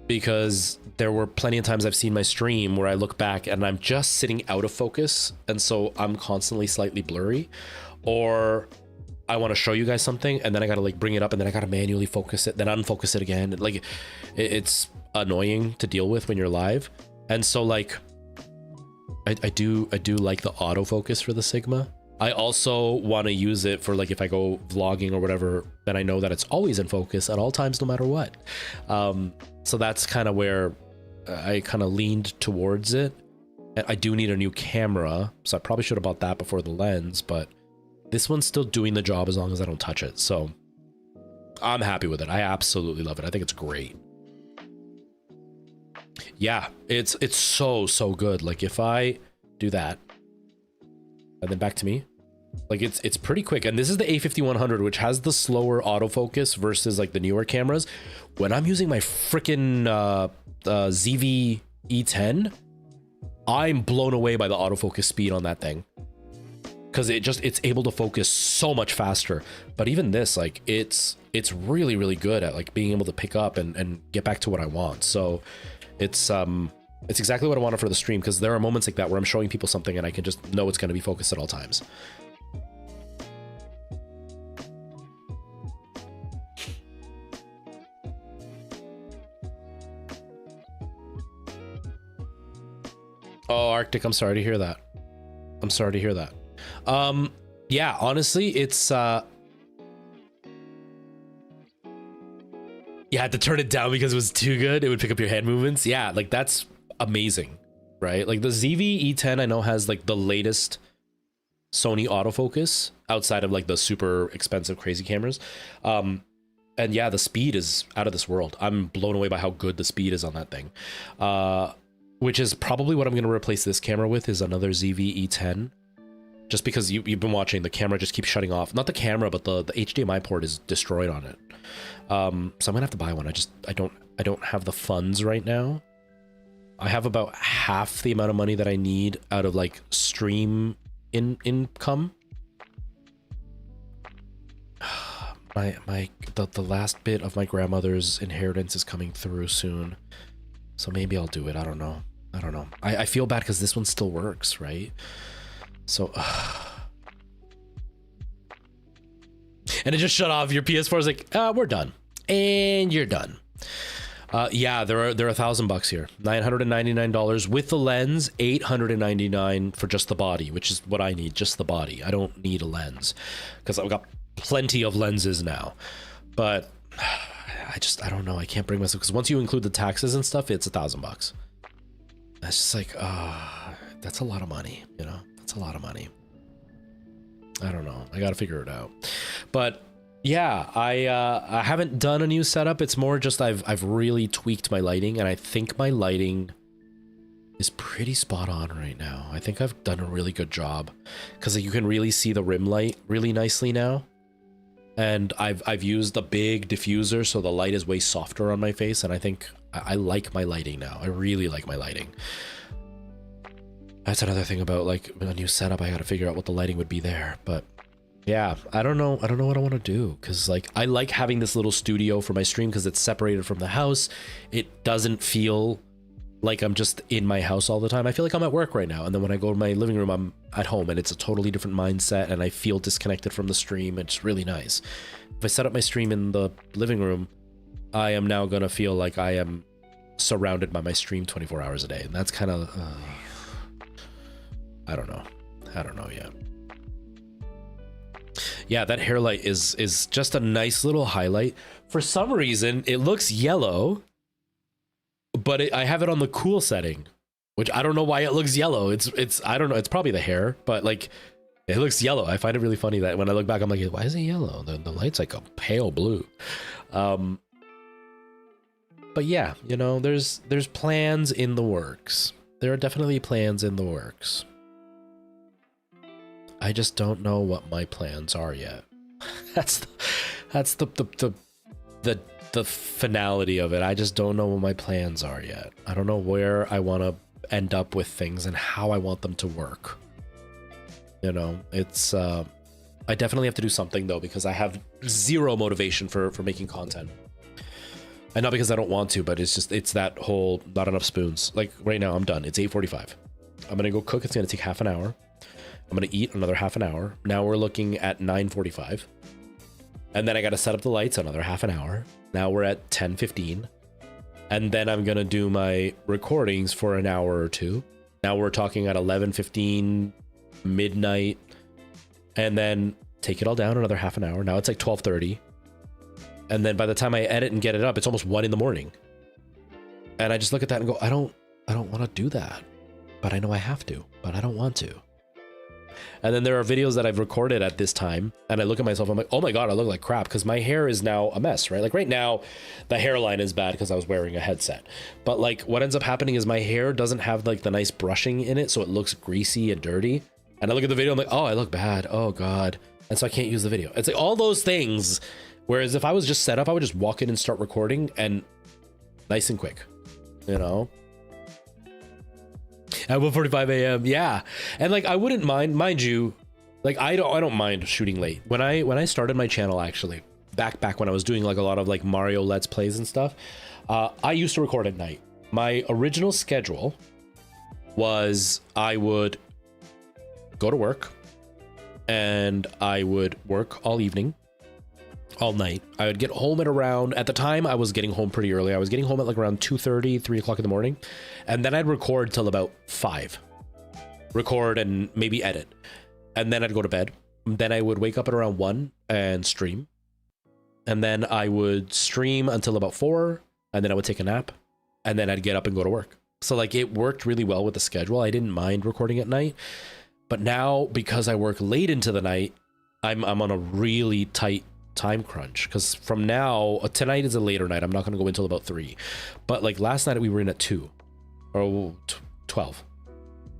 because there were plenty of times I've seen my stream where I look back and I'm just sitting out of focus, and so I'm constantly slightly blurry, or I want to show you guys something and then I gotta like bring it up and then I gotta manually focus it, then unfocus it again. Like it's annoying to deal with when you're live. And so like I do like the autofocus for the Sigma. I also want to use it for like if I go vlogging or whatever, then I know that it's always in focus at all times no matter what. So that's kind of where I kind of leaned towards it. I do need a new camera, so I probably should have bought that before the lens, but this one's still doing the job as long as I don't touch it. So I'm happy with it. I absolutely love it. I think it's great. Yeah, it's so good. Like if I do that and then back to me, like it's pretty quick. And this is the A5100, which has the slower autofocus versus like the newer cameras. When I'm using my freaking ZV E10, I'm blown away by the autofocus speed on that thing. Because it's able to focus so much faster. But even this, like it's really good at like being able to pick up and get back to what I want. So it's exactly what I wanted for the stream, because there are moments like that where I'm showing people something and I can just know it's going to be focused at all times. Oh, Arctic, I'm sorry to hear that. I'm sorry to hear that. Yeah, honestly, it's you had to turn it down because it was too good. It would pick up your hand movements. Yeah, like that's amazing, right? Like the ZV E10 I know has like the latest Sony autofocus outside of like the super expensive crazy cameras. And yeah, the speed is out of this world. I'm blown away by how good the speed is on that thing. Which is probably what I'm going to replace this camera with, is another ZV E10. just because you've been watching, the camera just keeps shutting off. Not the camera, but the HDMI port is destroyed on it. So I'm gonna have to buy one. I don't have the funds right now. I have about half the amount of money that I need out of like stream income. The last bit of my grandmother's inheritance is coming through soon, so maybe I'll do it. I don't know. I feel bad because this one still works, right? So and it just shut off. Your PS4 is like, we're done, and you're done. Yeah, they're $1,000 here. $999 with the lens, $899 for just the body, which is what I need, just the body. I don't need a lens because I've got plenty of lenses now. But I don't know. I can't bring myself, because once you include the taxes and stuff, it's $1,000. That's just like, that's a lot of money, you know? That's a lot of money. I don't know. I got to figure it out. But yeah, I haven't done a new setup. It's more just I've really tweaked my lighting, and I think my lighting is pretty spot on right now. I think I've done a really good job, because you can really see the rim light really nicely now. And I've used a big diffuser, so the light is way softer on my face, and I think I like my lighting now. I really like my lighting. That's another thing about like a new setup. I got to figure out what the lighting would be there, but yeah, I don't know what I want to do, because like I like having this little studio for my stream because it's separated from the house. It doesn't feel like I'm just in my house all the time. I feel like I'm at work right now, and then when I go to my living room, I'm at home, and it's a totally different mindset, and I feel disconnected from the stream. It's really nice. If I set up my stream in the living room, I am now gonna feel like I am surrounded by my stream 24 hours a day, and that's kind of I don't know yet. Yeah, that hair light is just a nice little highlight. For some reason, it looks yellow, but I have it on the cool setting, which I don't know why it looks yellow. It's I don't know. It's probably the hair, but like it looks yellow. I find it really funny that when I look back, I'm like, why is it yellow? The light's like a pale blue. But yeah, you know, there's plans in the works. There are definitely plans in the works. I just don't know what my plans are yet. That's the finality of it. I just don't know what my plans are yet. I don't know where I want to end up with things and how I want them to work. You know, it's I definitely have to do something though, because I have zero motivation for making content. And not because I don't want to, but it's that whole not enough spoons. Like right now I'm done. It's 8:45. I'm gonna go cook. It's gonna take half an hour. I'm gonna eat another half an hour. Now we're looking at 9:45. And then I gotta set up the lights another half an hour. Now we're at 10:15. And then I'm gonna do my recordings for an hour or two. Now we're talking at 11:15, midnight. And then take it all down another half an hour. Now it's like 12:30. And then by the time I edit and get it up, it's almost 1 in the morning. And I just look at that and go, I don't want to do that. But I know I have to, but I don't want to. And then there are videos that I've recorded at this time, and I look at myself, I'm like, oh my God, I look like crap, because my hair is now a mess, right? Like right now, the hairline is bad because I was wearing a headset. But like what ends up happening is my hair doesn't have like the nice brushing in it, so it looks greasy and dirty. And I look at the video, I'm like, oh, I look bad. Oh God. And so I can't use the video. It's like all those things. Whereas if I was just set up, I would just walk in and start recording, and nice and quick, you know? At 1:45 a.m. Yeah. And like, I wouldn't mind you, like, I don't mind shooting late. When I started my channel, actually, back when I was doing like a lot of like Mario Let's Plays and stuff, I used to record at night. My original schedule was I would go to work, and I would work all evening, all night. I would get home at around, at the time I was getting home pretty early. I was getting home at like around 2:30, 3 o'clock in the morning. And then I'd record till about 5. Record and maybe edit. And then I'd go to bed. Then I would wake up at around 1 and stream. And then I would stream until about 4. And then I would take a nap. And then I'd get up and go to work. So like it worked really well with the schedule. I didn't mind recording at night. But now, because I work late into the night, I'm on a really tight time crunch, because from now, tonight is a later night. I'm not going to go until about 3. But like last night we were in at 2 or 12.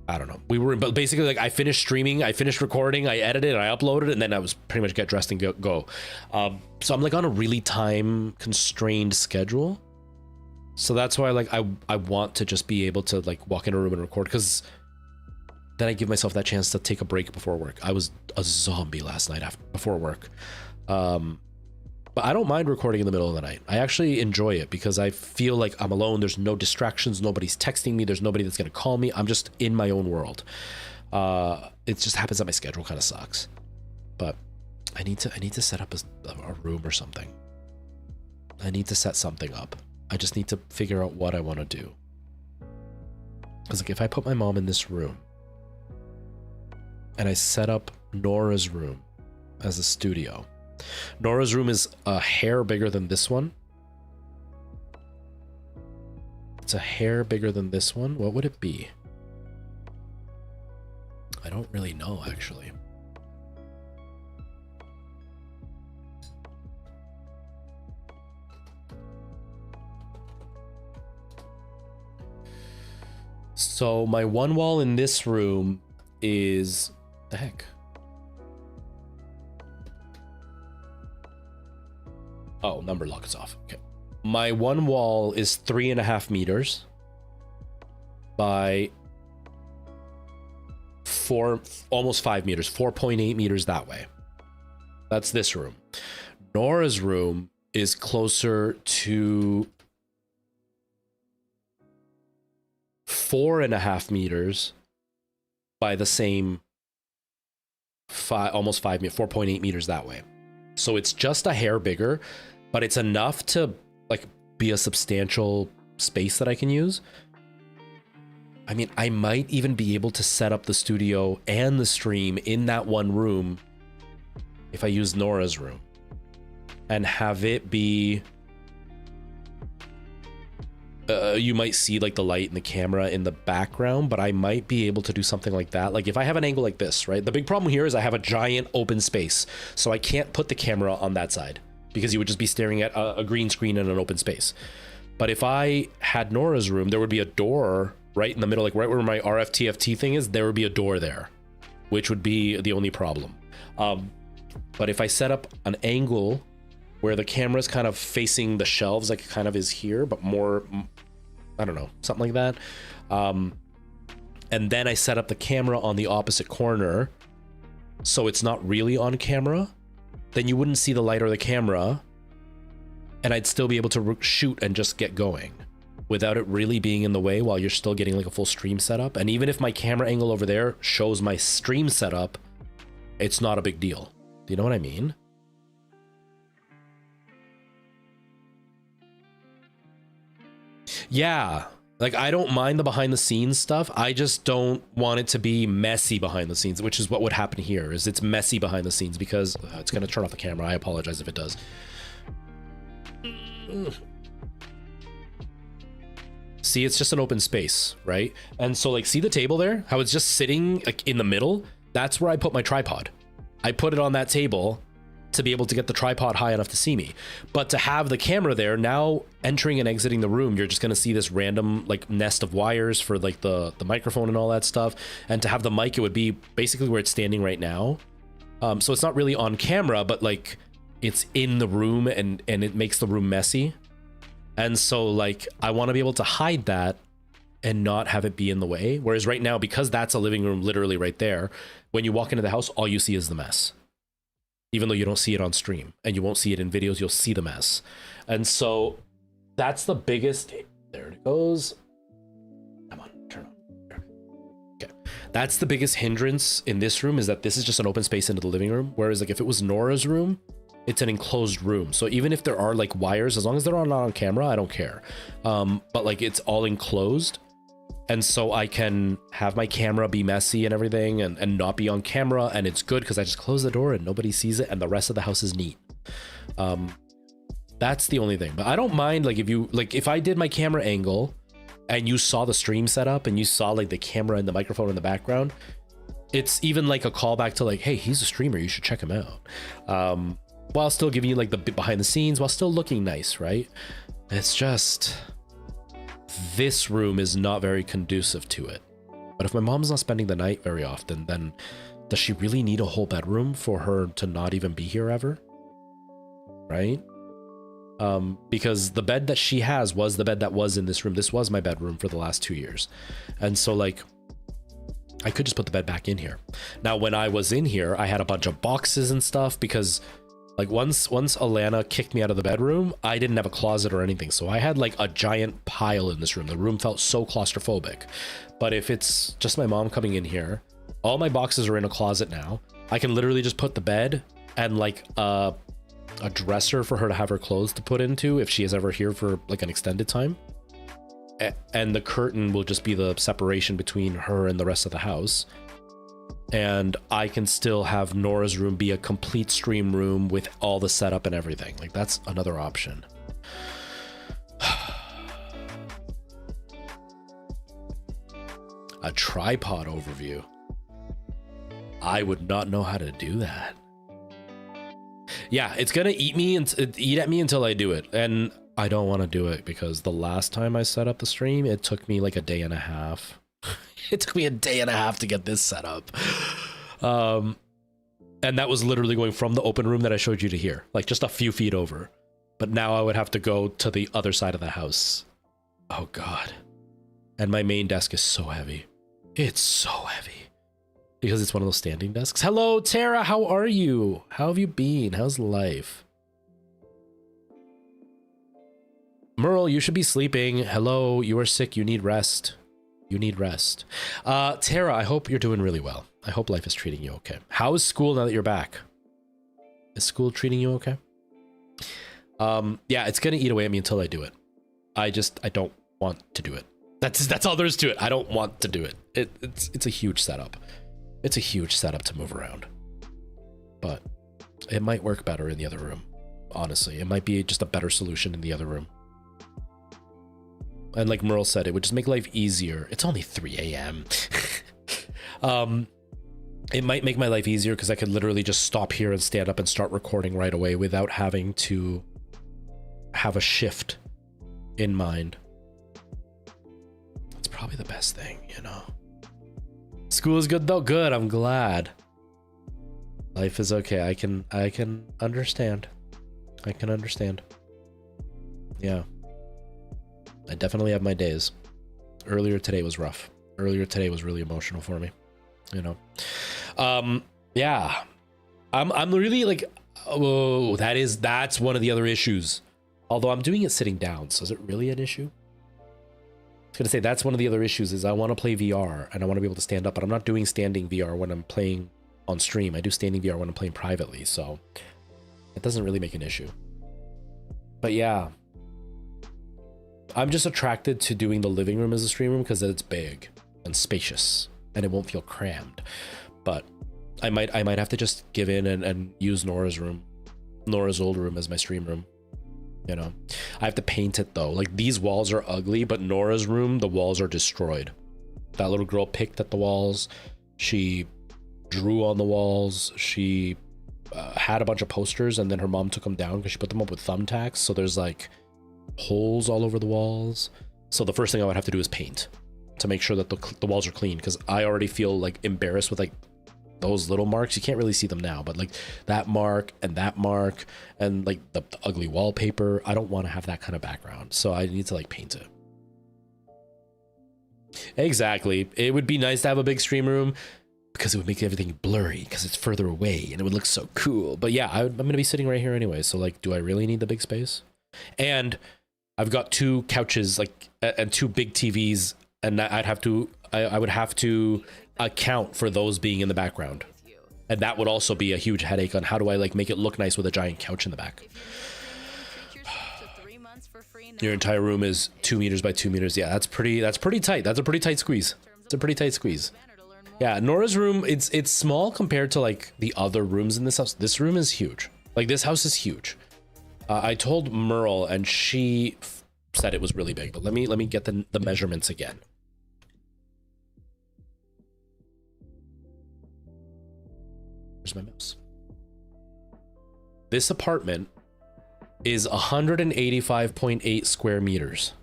I don't know. We were, but basically like I finished streaming, I finished recording, I edited, I uploaded, and then I was pretty much get dressed and go. So I'm like on a really time constrained schedule. So that's why like I want to just be able to like walk in a room and record, because then I give myself that chance to take a break before work. I was a zombie last night before work. But I don't mind recording in the middle of the night. I actually enjoy it because I feel like I'm alone. There's no distractions. Nobody's texting me. There's nobody that's going to call me. I'm just in my own world. It just happens that my schedule kind of sucks. But I need to set up a room or something. I need to set something up. I just need to figure out what I want to do. Because like if I put my mom in this room and I set up Nora's room as a studio. Nora's room is a hair bigger than this one. It's a hair bigger than this one. What would it be? I don't really know, actually. So my one wall in this room is... the heck? Oh, number lock is off. Okay. My one wall is 3.5 meters by almost 5 meters, 4.8 meters that way. That's this room. Nora's room is closer to 4.5 meters by the same almost 5 meters, 4.8 meters that way. So it's just a hair bigger, but it's enough to like be a substantial space that I can use. I mean, I might even be able to set up the studio and the stream in that one room if I use Nora's room and have it be... you might see like the light and the camera in the background, but I might be able to do something like that. Like if I have an angle like this, right? The big problem here is I have a giant open space, so I can't put the camera on that side because you would just be staring at a green screen in an open space. But if I had Nora's room, there would be a door right in the middle, like right where my RF-TFT thing is, there would be a door there, which would be the only problem. But if I set up an angle where the camera's kind of facing the shelves, like it kind of is here, but more, I don't know, something like that. And then I set up the camera on the opposite corner, so it's not really on camera, then you wouldn't see the light or the camera, and I'd still be able to shoot and just get going without it really being in the way while you're still getting like a full stream setup. And even if my camera angle over there shows my stream setup, it's not a big deal. Do you know what I mean? Yeah, like I don't mind the behind the scenes stuff. I just don't want it to be messy behind the scenes, which is what would happen here. Is it's messy behind the scenes because it's going to turn off the camera. I apologize if it does. See, it's just an open space, right? And so like, see the table there? How it's just sitting like in the middle? That's where I put my tripod. I put it on that table to be able to get the tripod high enough to see me. But to have the camera there, now entering and exiting the room, you're just going to see this random like nest of wires for like the microphone and all that stuff. And to have the mic, it would be basically where it's standing right now. So it's not really on camera, but like it's in the room and it makes the room messy. And so like, I want to be able to hide that and not have it be in the way. Whereas right now, because that's a living room literally right there, when you walk into the house, all you see is the mess. Even though you don't see it on stream and you won't see it in videos, you'll see the mess. And so that's the biggest, there it goes. Come on, turn on. Okay. That's the biggest hindrance in this room, is that this is just an open space into the living room. Whereas like if it was Nora's room, it's an enclosed room. So even if there are like wires, as long as they're not on camera, I don't care. But like it's all enclosed. And so I can have my camera be messy and everything and not be on camera. And it's good because I just close the door and nobody sees it and the rest of the house is neat. That's the only thing. But I don't mind like if I did my camera angle and you saw the stream setup and you saw like the camera and the microphone in the background, it's even like a callback to like, hey, he's a streamer, you should check him out. While still giving you like the behind the scenes, while still looking nice, right? It's just... this room is not very conducive to it. But if my mom's not spending the night very often, then does she really need a whole bedroom for her to not even be here ever? Right? Because the bed that she has was the bed that was in this room. This was my bedroom for the last 2 years. And so like, I could just put the bed back in here. Now, when I was in here, I had a bunch of boxes and stuff because like once Alana kicked me out of the bedroom, I didn't have a closet or anything. So I had like a giant pile in this room. The room felt so claustrophobic. But if it's just my mom coming in here, all my boxes are in a closet now. I can literally just put the bed and like a dresser for her to have her clothes to put into if she is ever here for like an extended time. And the curtain will just be the separation between her and the rest of the house. And I can still have Nora's room be a complete stream room with all the setup and everything. Like, that's another option. A tripod overview. I would not know how to do that. Yeah, it's gonna eat at me until I do it. And I don't want to do it because the last time I set up the stream, it took me like a day and a half. It took me a day and a half to get this set up. And that was literally going from the open room that I showed you to here, like just a few feet over. But now I would have to go to the other side of the house. Oh God. And my main desk is so heavy. It's so heavy. Because it's one of those standing desks. Hello, Tara, how are you? How have you been? How's life? Merle, you should be sleeping. Hello, you are sick. You need rest. You need rest. Tara, I hope you're doing really well. I hope life is treating you okay. How is school now that you're back? Is school treating you okay? Yeah, it's gonna eat away at me until I do it. I don't want to do it. That's all there is to it. I don't want to do it. It's a huge setup. It's a huge setup to move around. But it might work better in the other room. Honestly, it might be just a better solution in the other room. And like Merle said, it would just make life easier. It's only 3 a.m. It might make my life easier because I could literally just stop here and stand up and start recording right away without having to have a shift in mind. It's probably the best thing, you know. School is good though. Good. I'm glad. Life is okay. I can understand. I can understand. Yeah. I definitely have my days. Earlier today was rough. Earlier today was really emotional for me, you know. Yeah. I'm really like, oh, that's one of the other issues. Although I'm doing it sitting down, so is it really an issue? I was gonna say that's one of the other issues is I want to play VR and I want to be able to stand up, but I'm not doing standing VR when I'm playing on stream. I do standing VR when I'm playing privately, so it doesn't really make an issue. But yeah. I'm just attracted to doing the living room as a stream room because it's big and spacious and it won't feel crammed. But I might have to just give in and use Nora's old room as my stream room. You know, I have to paint it though. Like these walls are ugly, but Nora's room, the walls are destroyed. That little girl picked at the walls. She drew on the walls. She had a bunch of posters and then her mom took them down because she put them up with thumbtacks. So there's like holes all over the walls. So the first thing I would have to do is paint to make sure that the walls are clean, because I already feel like embarrassed with like those little marks. You can't really see them now, but like that mark and like the ugly wallpaper. I don't want to have that kind of background, so I need to like paint it. Exactly. It would be nice to have a big stream room because it would make everything blurry because it's further away and it would look so cool. But yeah, I'm gonna be sitting right here anyway, so like, do I really need the big space? And I've got 2 couches like and 2 big TVs, and I would have to account for those being in the background, and that would also be a huge headache on how do I like make it look nice with a giant couch in the back. Your entire room is 2 meters by 2 meters. Yeah, that's pretty tight. That's a pretty tight squeeze. It's a pretty tight squeeze. Yeah, Nora's room, it's small compared to like the other rooms in this house. This room is huge. Like this house is huge. I told Merle and she said it was really big, but let me get the measurements again. Where's my mouse? This apartment is 185.8 square meters.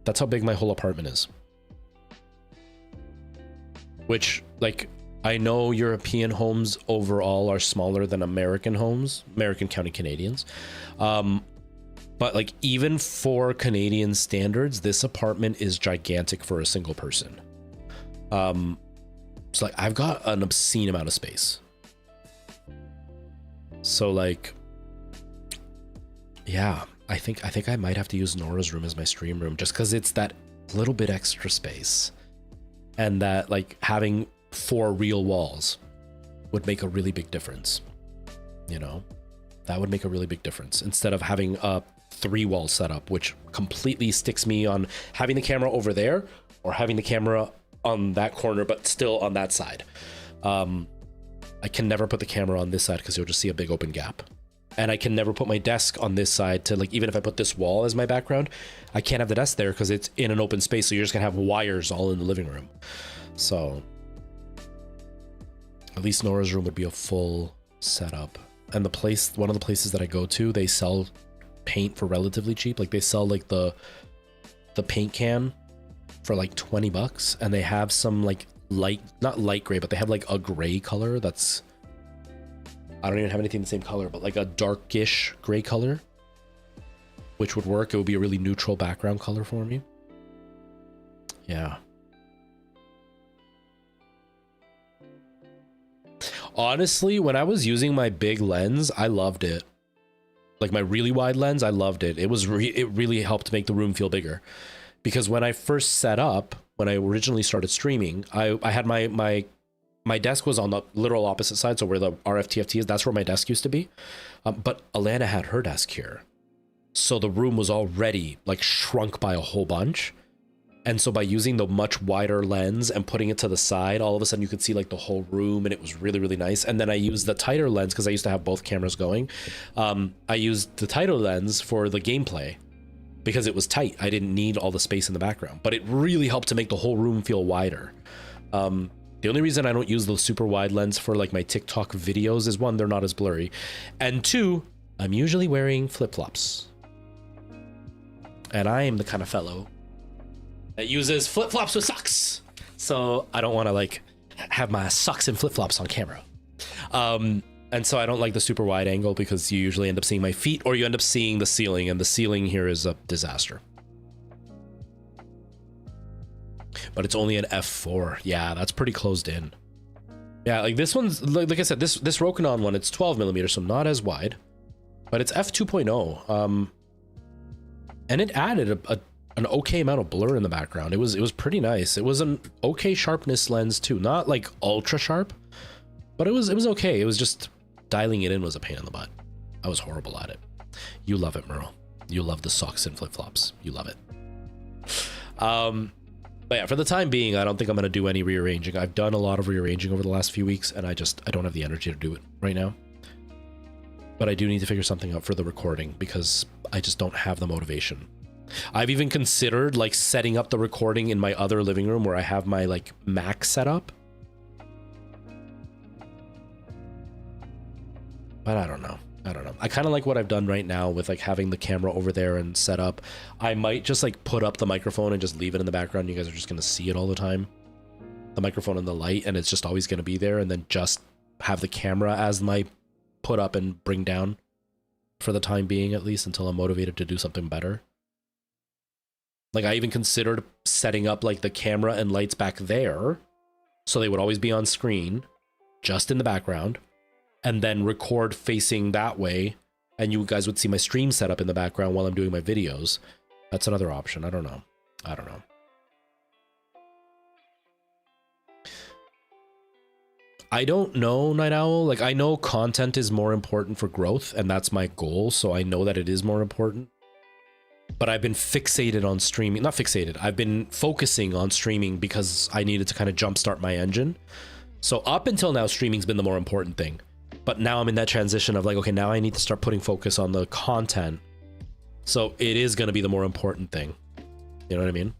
That's how big my whole apartment is. which, like, I know European homes overall are smaller than American homes, American County Canadians. But like, even for Canadian standards, this apartment is gigantic for a single person. So like, I've got an obscene amount of space. So like, yeah, I think I might have to use Nora's room as my stream room, just because it's that little bit extra space, and that like having 4 real walls would make a really big difference. You know, that would make a really big difference instead of having a 3-wall setup, which completely sticks me on having the camera over there or having the camera on that corner, but still on that side. I can never put the camera on this side because you'll just see a big open gap. And I can never put my desk on this side to, like, even if I put this wall as my background, I can't have the desk there because it's in an open space. So you're just gonna have wires all in the living room. So at least Nora's room would be a full setup. And the place, one of the places that I go to, they sell paint for relatively cheap. Like, they sell like the paint can for like $20, and they have some like light, not light gray, but they have like a gray color that's, I don't even have anything the same color, but like a darkish gray color, which would work. It would be a really neutral background color for me. Yeah. Honestly, when I was using my big lens, I loved it. Like my really wide lens, I loved it. It was it really helped make the room feel bigger. Because when I first set up, when I originally started streaming, I had my desk was on the literal opposite side, so where the RFTFT is, that's where my desk used to be. But Alana had her desk here. So the room was already like shrunk by a whole bunch. And so by using the much wider lens and putting it to the side, all of a sudden you could see like the whole room, and it was really, really nice. And then I used the tighter lens because I used to have both cameras going. I used the tighter lens for the gameplay because it was tight. I didn't need all the space in the background, but it really helped to make the whole room feel wider. The only reason I don't use the super wide lens for like my TikTok videos is 1, they're not as blurry. And 2, I'm usually wearing flip-flops. And I am the kind of fellow that uses flip-flops with socks. So I don't want to like have my socks and flip-flops on camera. And so I don't like the super wide angle because you usually end up seeing my feet, or you end up seeing the ceiling, and the ceiling here is a disaster. But it's only an f4. Yeah, that's pretty closed in. Yeah, like this one's, like I said, this Rokinon one, it's 12 millimeters, so not as wide, but it's f2.0. And it added an okay amount of blur in the background. It was pretty nice. It was an okay sharpness lens too, not like ultra sharp, but it was okay. It was just dialing it in was a pain in the butt. I was horrible at it. You love it, Merle. You love the socks and flip-flops. You love it. But yeah, for the time being, I don't think I'm going to do any rearranging. I've done a lot of rearranging over the last few weeks, and I don't have the energy to do it right now. But I do need to figure something out for the recording because I just don't have the motivation. I've even considered like setting up the recording in my other living room where I have my like Mac set up. But I don't know. I kind of like what I've done right now with like having the camera over there and set up. I might just like put up the microphone and just leave it in the background. You guys are just going to see it all the time. The microphone and the light, and it's just always going to be there, and then just have the camera as my put up and bring down for the time being, at least until I'm motivated to do something better. Like I even considered setting up like the camera and lights back there so they would always be on screen, just in the background, and then record facing that way, and you guys would see my stream setup in the background while I'm doing my videos. That's another option. I don't know. I don't know, Night Owl. Like, I know content is more important for growth, and that's my goal, so I know that it is more important. But I've been fixated on streaming. Not fixated. I've been focusing on streaming because I needed to kind of jumpstart my engine. So up until now, streaming's been the more important thing. But now I'm in that transition of like, okay, now I need to start putting focus on the content. So it is going to be the more important thing. You know what I mean?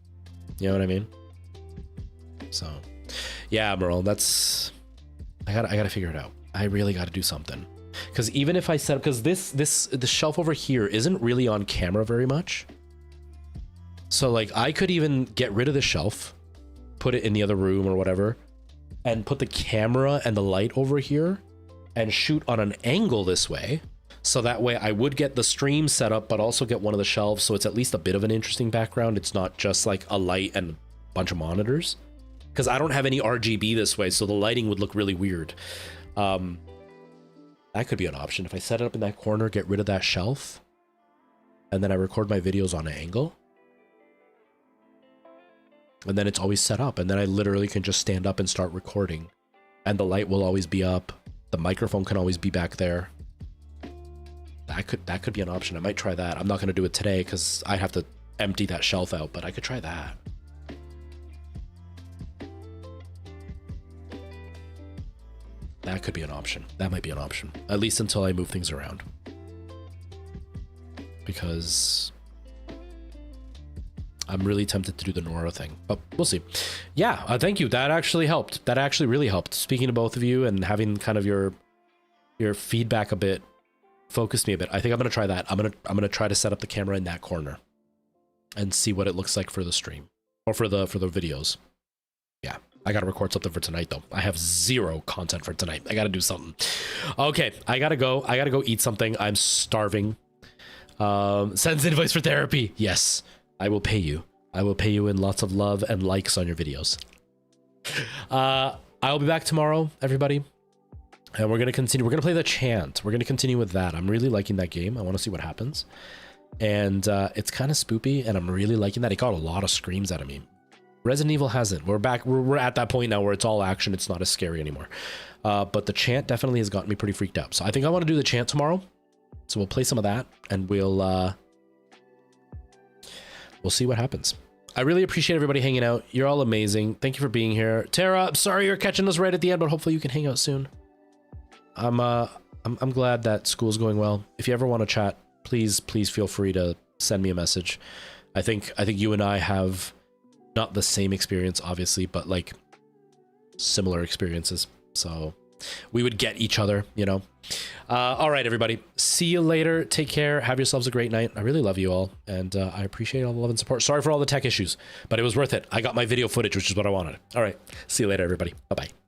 You know what I mean? So, yeah, Merle, that's... I gotta figure it out. I really gotta do something. Because even if I set up... Because the shelf over here isn't really on camera very much. So, like, I could even get rid of the shelf, put it in the other room or whatever, and put the camera and the light over here and shoot on an angle this way. So that way I would get the stream set up, but also get one of the shelves. So it's at least a bit of an interesting background. It's not just like a light and a bunch of monitors. Because I don't have any RGB this way, so the lighting would look really weird. That could be an option. If I set it up in that corner, get rid of that shelf, and then I record my videos on an angle. And then it's always set up, and then I literally can just stand up and start recording. And the light will always be up. The microphone can always be back there. That could be an option. I might try that. I'm not going to do it today because I have to empty that shelf out, but I could try that. That could be an option. That might be an option. At least until I move things around. Because I'm really tempted to do the Nora thing, but we'll see. Yeah, thank you. That actually helped. That actually really helped. Speaking to both of you and having kind of your feedback a bit focused me a bit. I think I'm going to try that. I'm going to try to set up the camera in that corner and see what it looks like for the stream or for the videos. Yeah. I got to record something for tonight though. I have zero content for tonight. I got to do something. Okay. I got to go. I got to go eat something. I'm starving. Sends invoice for therapy. Yes, I will pay you. I will pay you in lots of love and likes on your videos. I'll be back tomorrow, everybody. And we're going to continue. We're going to play the chant. We're going to continue with that. I'm really liking that game. I want to see what happens. And it's kind of spoopy, and I'm really liking that. It got a lot of screams out of me. Resident Evil hasn't. We're back. We're at that point now where it's all action. It's not as scary anymore. But the chant definitely has gotten me pretty freaked out. So I think I want to do the chant tomorrow. So we'll play some of that, and we'll see what happens. I really appreciate everybody hanging out. You're all amazing. Thank you for being here. Tara, I'm sorry you're catching us right at the end, but hopefully you can hang out soon. I'm glad that school's going well. If you ever want to chat, please feel free to send me a message. I think you and I have not the same experience, obviously, but like similar experiences. So we would get each other, you know. All right, everybody. See you later. Take care. Have yourselves a great night. I really love you all, and I appreciate all the love and support. Sorry for all the tech issues, but it was worth it. I got my video footage, which is what I wanted. All right. See you later, everybody. Bye-bye.